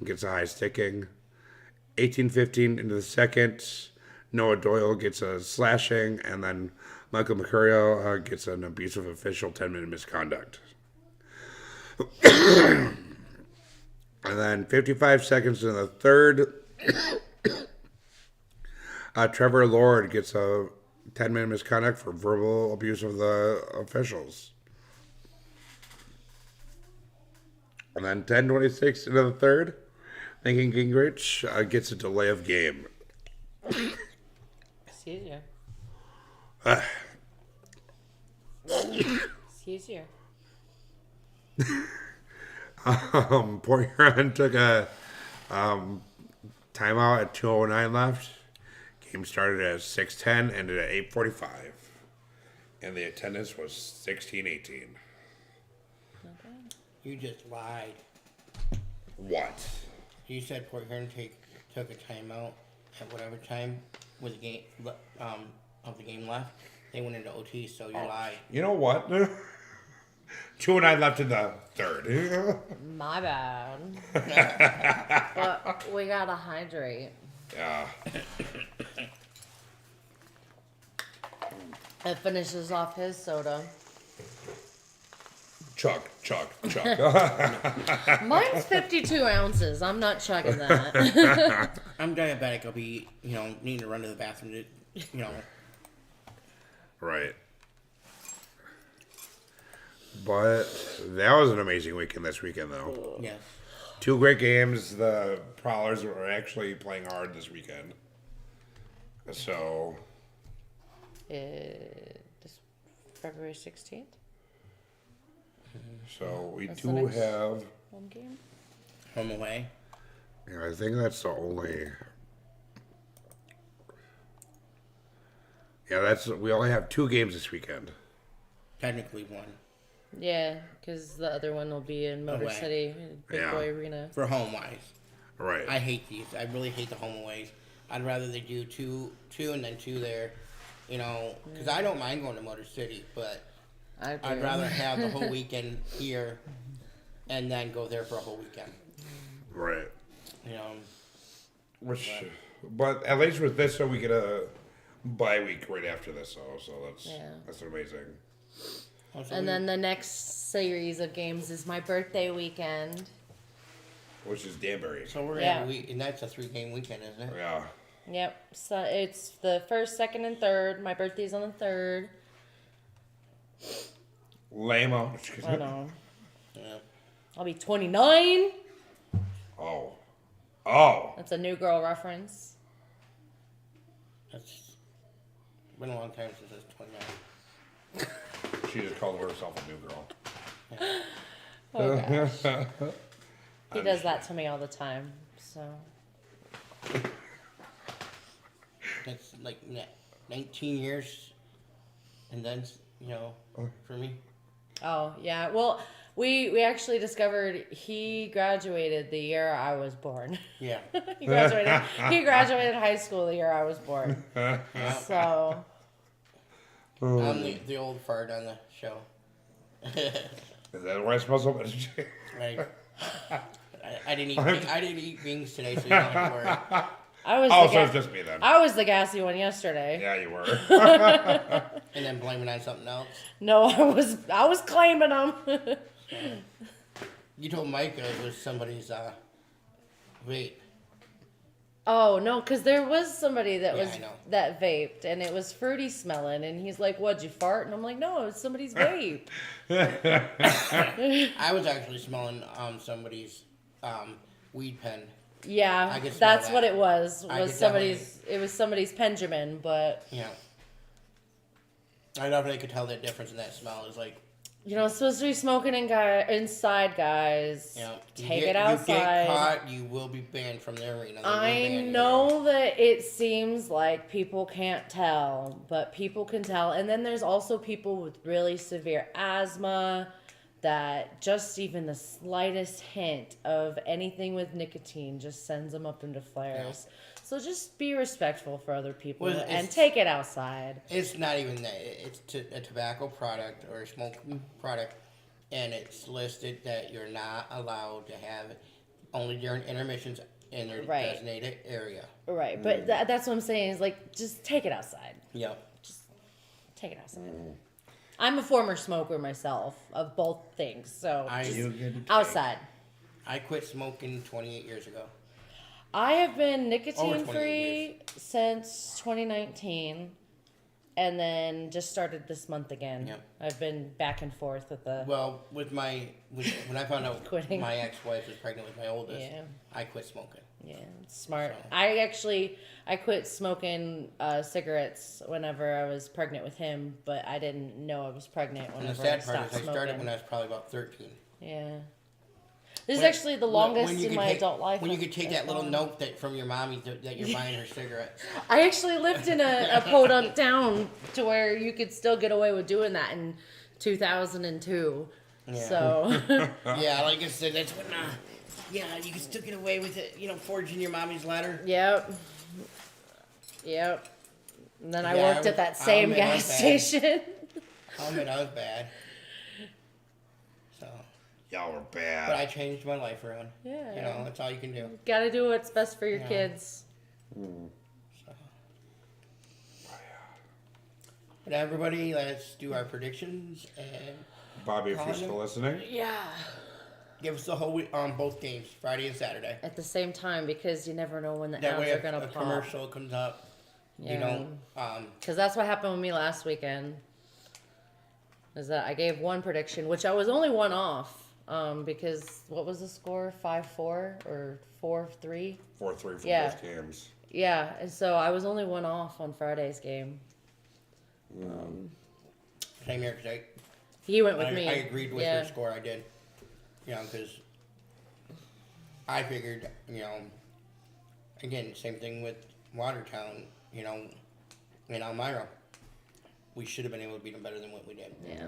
gets a high sticking. 18:15 into the second, Noah Doyle gets a slashing. And then Michael Mercurio gets an abusive official 10-minute misconduct. And then 55 seconds in the third, Trevor Lord gets a 10-minute misconduct for verbal abuse of the officials. And then 10:26 into the third, Lincoln Gingrich gets a delay of game. Excuse you. Excuse you. Port Huron took a timeout at 2:09 left. Game started at 6:10, ended at 8:45. And the attendance was 1618. You just lied. What? You said Port Huron took a timeout at whatever time with the game of the game left. They went into OT, so you lied. You know what? 2:09 left in the third. My bad. But we gotta hydrate. Yeah. It finishes off his soda. Chug. Mine's 52 ounces. I'm not chugging that. I'm diabetic. I'll be, needing to run to the bathroom to, Right. But that was an amazing weekend this weekend, though. Yes. 2 great games. The Prowlers were actually playing hard this weekend. So, This February 16th? we That's do the next have. home game? Home away. Yeah, I think that's the only. Yeah, we only have 2 games this weekend. Technically one. Yeah, because the other one will be in Motor Away. City, Big Yeah. Boy Arena. For home wise. Right. I hate these. I really hate the home aways. I'd rather they do two and then 2 there. Because I don't mind going to Motor City, but I'd I'd rather have the whole weekend here and then go there for a whole weekend. Right. But But at least with this, so we get a bye week right after this, so that's amazing. And then the next series of games is my birthday weekend. Which is Danbury. So we're Yeah. and that's a 3-game weekend, isn't it? Yeah. Yep. So it's the 1st, 2nd, and 3rd. My birthday's on the 3rd. Lame-o. I know. Yeah. I'll be 29. Oh. That's a new girl reference. It's been a long time since I was 29. She just called herself a new girl. Oh, gosh. He does that to me all the time. So. It's like 19 years, and then for me. Oh, yeah. Well, we actually discovered he graduated the year I was born. Yeah. He graduated high school the year I was born. So. I'm the old fart on the show. Is that why I smell so much? Right. I didn't eat wings today, so you don't have to worry. I was So it's just me then. I was the gassy one yesterday. Yeah, you were. And then blame it on something else. No, I was claiming them. You told Mike it was somebody's vape. Oh no, because there was somebody that Yeah, was I know. that vaped, and it was fruity smelling, and he's like, "What'd you fart?" And I'm like, "No, it's somebody's vape." I was actually smelling somebody's weed pen. Yeah, I could smell that's that. what it was. I Was could somebody's? It was somebody's Benjamin, but Yeah. I definitely could tell that difference in that smell. It's like, you know, it's supposed to be smoking inside, guys. you know, Take you it outside. You get caught, you will be banned from the arena. They will I ban you. know that it seems like people can't tell, but people can tell. And then there's also people with really severe asthma that just even the slightest hint of anything with nicotine just sends them up into flares. So just be respectful for other people Well, and take it outside. It's not even that. It's a tobacco product or a smoke product, and it's listed that you're not allowed to have it only during intermissions in their Right. designated area. Right, but that's what I'm saying is like, just take it outside. Yep. Take it outside. I'm a former smoker myself of both things, so I- just You get to take- outside. I quit smoking 28 years ago. I have been Over nicotine 28 free since 2019, and then just started this month again. Yep. I've been back and forth with the. Well, when I found out Quitting. my ex-wife was pregnant with my oldest, Yeah. I quit smoking. Yeah, it's smart. So- I quit smoking cigarettes whenever I was pregnant with him, but I didn't know I was pregnant And the whenever I sad part stopped is I smoking. started when I was probably about 13. Yeah. This is When- actually the longest when you in could my take- adult life. When you could take I've that little gone. note that from your mommy that you're buying her cigarettes. I actually lived in a podunk town to where you could still get away with doing that in 2002. Yeah. So, Yeah, like I said, that's when. Yeah, you can still get away with it. You know, forging your mommy's letter. yep. And then I Yeah, worked at that I'll same admit I gas was bad. station. I mean, I was bad. So, Y'all were but bad. I changed my life around. Yeah. You know, that's all you can do. Gotta do what's best for your Yeah. kids. So. But everybody, let's do our predictions and Bobby, if you're Colin? still listening, Yeah. give us the whole week on both games, Friday and Saturday. At the same time, because you never know when the That ads way, are if gonna a pop. commercial comes up, you don't. Because that's what happened with me last weekend. Is that I gave one prediction, which I was only one off. Because what was the score? 5-4 or 4-3? 4-3 for Yeah. both games. Yeah, and so I was only one off on Friday's game. Same here, because He went with me. I agreed with yeah. your score. I did. You know, because I figured, you know, again, same thing with Watertown, you know, in Elmira. We should have been able to beat them better than what we did. Yeah.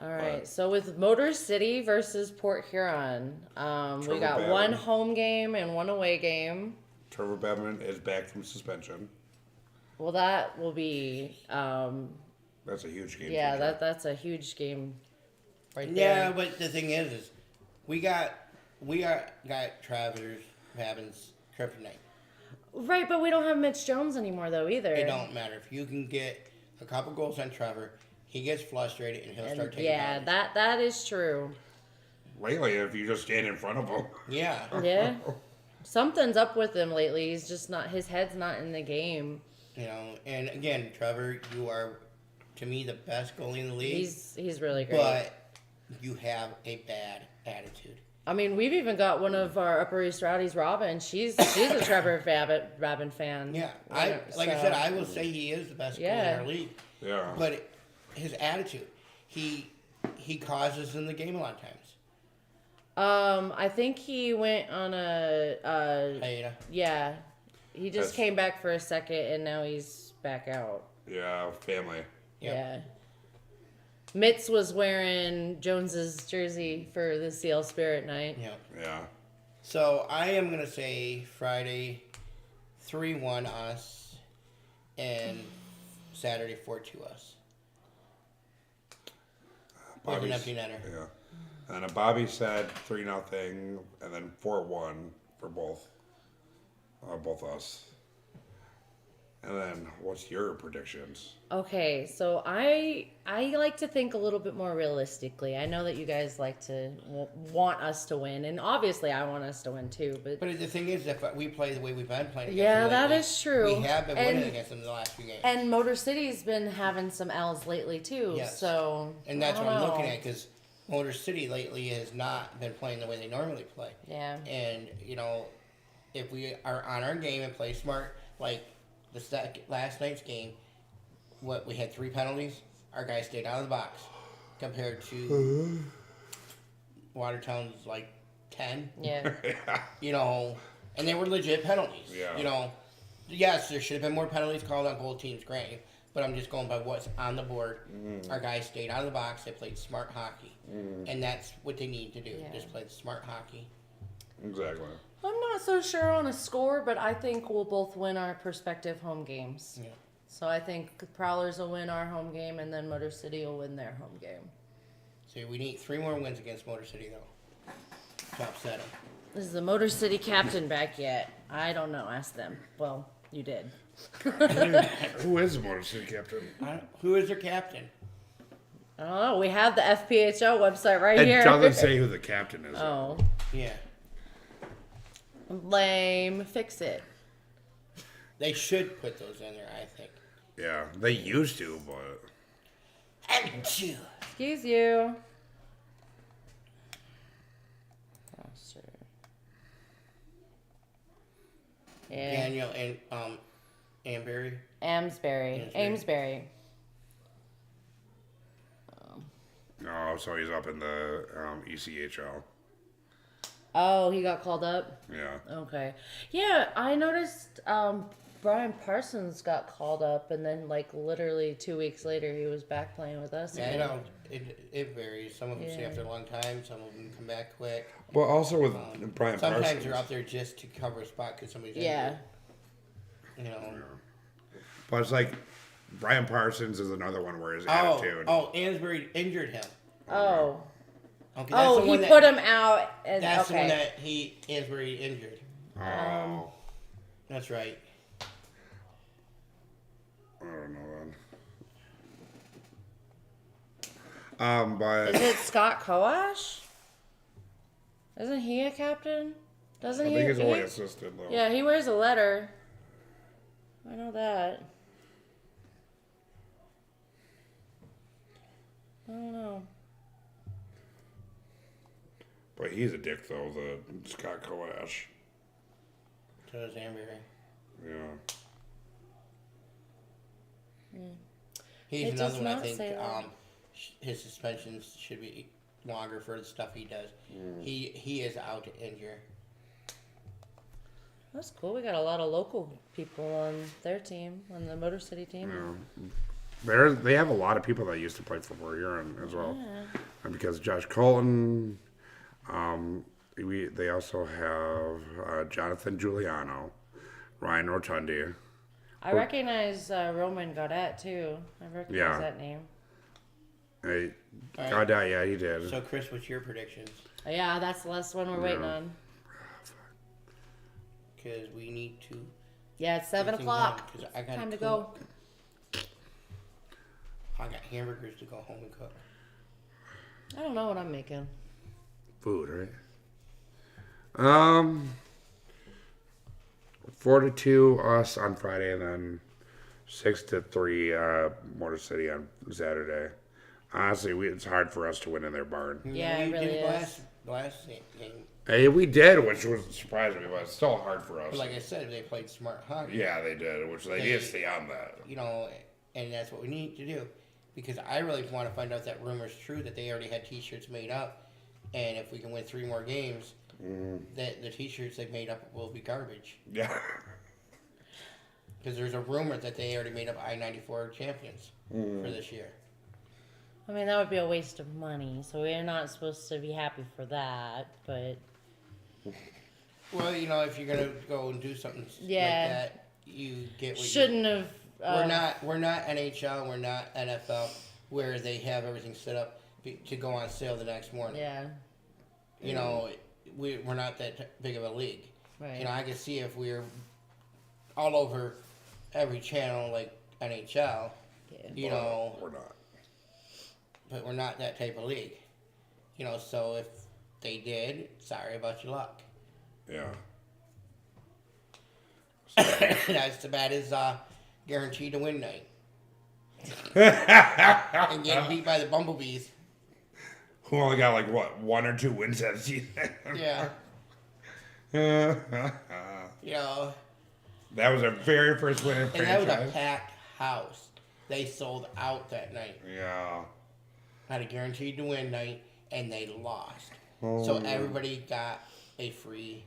All right. So with Motor City versus Port Huron, we Trevor got Babin. one home game and one away game. Trevor Badman is back from suspension. Well, that will be, That's a huge game. yeah, changer. that's a huge game, right Yeah, there. but the thing is we got Travis Babin's kryptonite. Right, but we don't have Mitch Jones anymore though either. It don't matter if you can get a couple goals on Trevor. He gets frustrated and he'll And start taking. yeah, penalties. that is true. Lately, if you just stand in front of him. Yeah. Yeah. Something's up with him lately. He's just not. His head's not in the game. You know, and again, Trevor, you are, to me, the best goalie in the league. He's really great. But you have a bad attitude. I mean, we've even got one of our Upper East Rowdies, Robin. She's a Trevor Babin fan. Yeah, Yeah, like I so- said, I will say he is the best goalie Yeah. in our league. Yeah. But his attitude, he causes in the game a lot of times. I think he went on a Hey, yeah. He just That's- came back for a second and now he's back out. Yeah, family. Yep. Yeah. Mitz was wearing Jones's jersey for the CL Spirit night. yeah. Yeah. So I am gonna say Friday, 3-1 us, and Saturday 4-2 us. With an Bobby's- empty netter. Yeah. And Bobby said 3-0, and then 4-1 for both us. And then, what's your predictions? Okay, so I like to think a little bit more realistically. I know that you guys like to want us to win, and obviously I want us to win too. But the thing is, if we play the way we've been playing, yeah, against them that lately, is true. We have been winning against them the last few games. And Motor City's been having some L's lately too. Yes. So And that's I what don't I'm looking know. at, because Motor City lately has not been playing the way they normally play. Yeah. And, if we are on our game and play smart, like last night's game, we had 3 penalties. Our guys stayed out of the box, compared to Watertown's like 10. Yeah. And they were legit penalties. Yeah. Yes, there should have been more penalties called on both teams, granted. But I'm just going by what's on the board. Our guys stayed out of the box. They played smart hockey. And that's what they need to do. Yeah. Just play the smart hockey. Exactly. I'm not so sure on a score, but I think we'll both win our prospective home games. Yeah. So I think Prowlers will win our home game, and then Motor City will win their home game. So we need 3 more wins against Motor City, though. To upset them. Is the Motor City captain back yet? I don't know. Ask them. Well, you did. Who is the Motor City captain? Who is their captain? I don't know. We have the FPHO website right It here. doesn't say who the captain is. Oh, Yeah. lame. Fix it. They should put those in there, I think. Yeah, they used to, but... Excuse you. Roster. Yeah. Daniel and Amberry. Amesbury. Amesbury. Oh, so he's up in the ECHL. Oh, he got called up? Yeah. Okay. Yeah, I noticed Brian Parsons got called up, and then, literally 2 weeks later, he was back playing with us Yeah, again. it varies. Some of them stay after a long time. Some of them come back quick. Well, also with Brian Sometimes Parsons. they're out there just to cover a spot because somebody's Yeah. injured. But it's like Brian Parsons is another one where his attitude. Oh, Amesbury injured him. Oh. Okay, that's Oh, the he one that, put him out. And, That's the one okay. that Amesbury injured. Oh. That's right. I don't know then. But Is it Scott Koash? Isn't he a captain? Doesn't I he? think he's only he- assistant though. Yeah, he wears a letter. I know that. I don't know. But he's a dick though, the Scott Koash. So is Amesbury. Yeah. He's It does another one I not think say that. his suspensions should be longer for the stuff he does. He is out to injure. That's cool. We got a lot of local people on their team, on the Motor City team. They have a lot of people that used to play for Huron as well. And because Josh Colton, they also have Jonathan Giuliano, Ryan Rotundi. I recognize Roman Gaudet too. I recognize Yeah. that name. Hey, All right. God, yeah, he did. So Chris, what's your predictions? Yeah, that's the last one we're waiting on. Because we need to. Yeah, it's 7 o'clock. 'Cause I got Time to go. I got hamburgers to go home and cook. I don't know what I'm making. Food, right? 4-2 us on Friday, and then 6-3 Motor City on Saturday. Honestly, it's hard for us to win in their barn. Yeah, it We really did is. last game. Hey, we did, which was surprising me, but it's still hard for us. But like I said, they played smart hockey. Yeah, they did, which they need to stay on that. And that's what we need to do. Because I really want to find out if that rumor's true that they already had T-shirts made up, and if we can win 3 more games, that the T-shirts they made up will be garbage. Yeah. Because there's a rumor that they already made up I-94 champions for this year. I mean, that would be a waste of money, so we're not supposed to be happy for that, but Well, if you're gonna go and do something Yeah. like that, you get what shouldn't have. We're not NHL. We're not NFL, where they have everything set up to go on sale the next morning. Yeah. We're not that big of a league. Right. I could see if we're all over every channel like NHL. You know, We're not. but we're not that type of league. You know, so if they did, sorry about your luck. Yeah. That's about as guaranteed to win night. And getting beat by the Bumblebees. Who only got like what 1 or 2 wins that season? Yeah. You know, That was our very first win in and that was a franchise. packed house. They sold out that night. Yeah. Had a guaranteed to win night, and they lost. So everybody got a free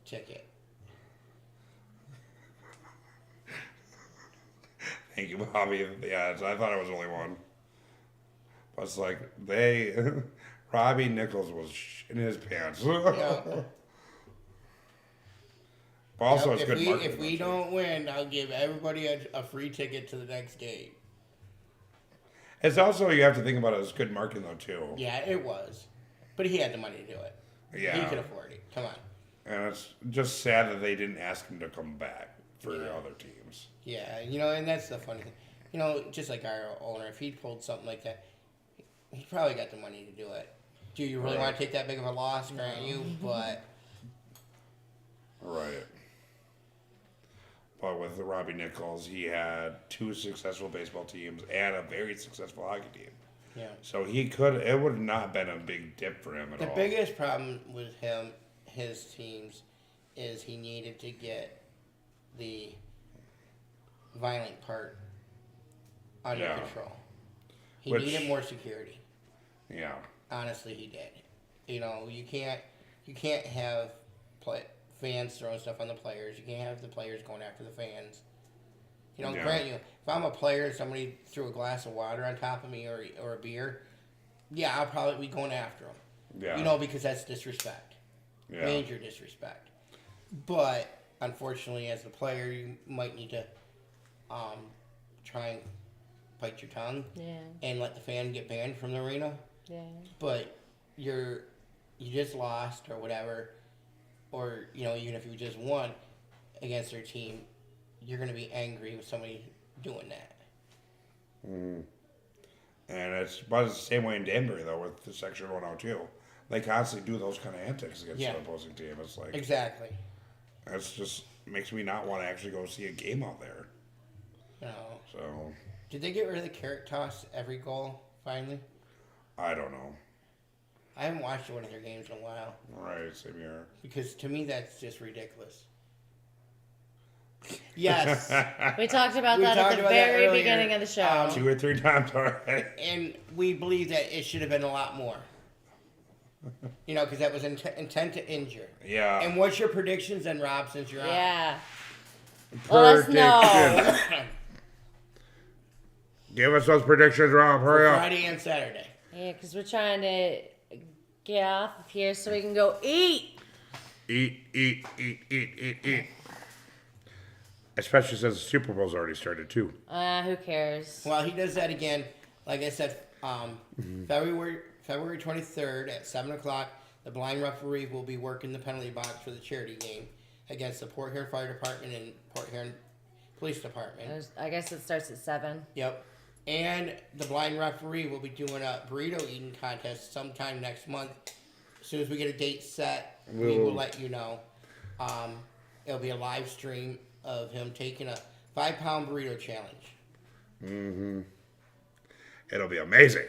ticket. Thank you, Bobby. Yeah, I thought it was only one. But it's like Robbie Nichols was in his pants. Yeah. But also, Now, it's good marketing. if we don't win, I'll give everybody a free ticket to the next game. It's also, you have to think about it as good marketing, though, too. Yeah, it was. But he had the money to do it. Yeah. He could afford it. Come on. And it's just sad that they didn't ask him to come back for Yeah. other teams. Yeah, you know, and that's the funny thing. You know, just like our owner, if he pulled something like that, he probably got the money to do it. Do you really Right. want to take that big of a loss? Grant you, but Right. But with Robbie Nichols, he had 2 successful baseball teams and a very successful hockey team. yeah. So it would have not been a big dip for him at The all. biggest problem with his teams, is he needed to get the violent part under Yeah. control. He Which- needed more security. Yeah. Honestly, he did. You know, you can't have fans throwing stuff on the players. You can't have the players going after the fans. You know, Yeah. grant you, if I'm a player and somebody threw a glass of water on top of me or a beer, yeah, I'll probably be going after them. Yeah. You know, because that's disrespect. Yeah. Major disrespect. But unfortunately, as the player, you might need to try and bite your tongue Yeah. and let the fan get banned from the arena. Yeah. But you just lost or whatever, or you know, even if you just won against their team, you're gonna be angry with somebody doing that. And it's the same way in Danbury, though, with the Section 102. They constantly do those kind of antics against Yeah. the opposing team. It's like, Exactly. that's just makes me not want to actually go see a game out there. You know, So, did they get rid of the carrot toss every goal finally? I don't know. I haven't watched one of their games in a while Right, same here. because to me that's just ridiculous. Yes, We talked about We that talked at the about that very earlier. beginning of the show. 2 or 3 times already. and we believe that it should have been a lot more. You know, because that was intent to injure. Yeah. And what's your predictions then, Rob, since you're on? Yeah. Let us know. Give us those predictions, Rob. Hurry up. Friday and Saturday. Yeah, because we're trying to get off of here so we can go eat. Eat. Especially since the Super Bowl's already started, too. Who cares? Well, he does that again. Like I said, February 23rd at 7 o'clock, the blind referee will be working the penalty box for the charity game against the Port Huron Fire Department and Port Huron Police Department. I guess it starts at 7. Yep. And the blind referee will be doing a burrito eating contest sometime next month. As soon as we get a date set, we will let you know. It'll be a live stream of him taking a 5-pound burrito challenge. It'll be amazing.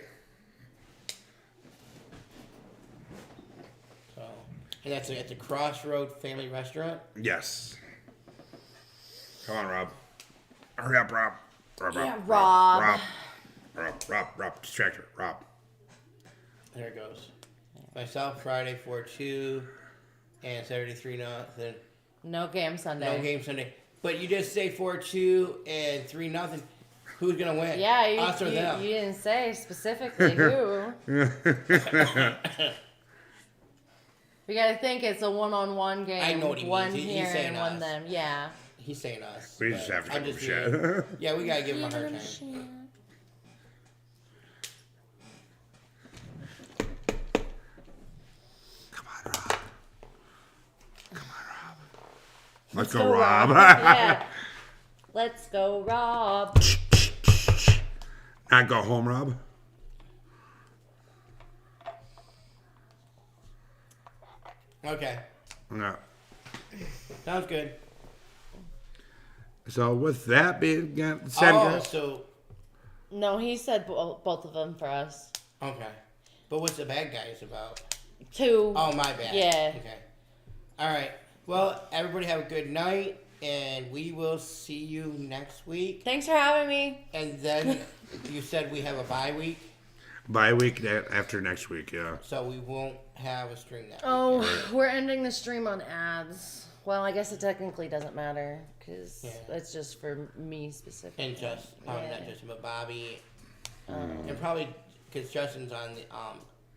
So, and that's at the Crossroad Family Restaurant. Yes. Come on, Rob. Hurry up, Rob. Yeah, Rob. Rob. Distractor. Rob. There it goes. Myself, Friday 4-2, and Saturday 3-0. No game Sunday. No game Sunday. But you just say 4-2 and 3-0. Who's gonna win? Yeah, Us or them? you didn't say specifically who. We gotta think it's a one-on-one game. I know what he one means. He's here saying and one us. them. Yeah. He's saying us. We just but have to I'm give him just shit. being- Yeah, we gotta give him a hard time. Come on, Rob. Let's go, go, Rob. Yeah. Let's go, Rob. Not go home, Rob. Okay. Yeah. Sounds good. So with that being said, guys, so No, he said both of them for us. okay. But what's the bad guys about? 2. Oh, my bad. Yeah. Okay. All right. Well, everybody have a good night, and we will see you next week. Thanks for having me. And then you said we have a bye week, bye week after next week, yeah. so we won't have a stream that week. Oh, we're ending the stream on ads. Well, I guess it technically doesn't matter because it's just for me specifically. And just not Justin, but Bobby, and probably because Justin's on the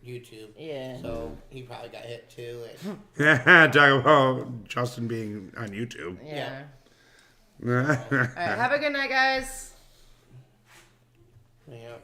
YouTube. Yeah. So he probably got hit too. And, Yeah, talk about Justin being on YouTube. Yeah. Yeah. All right. Have a good night, guys. yeah.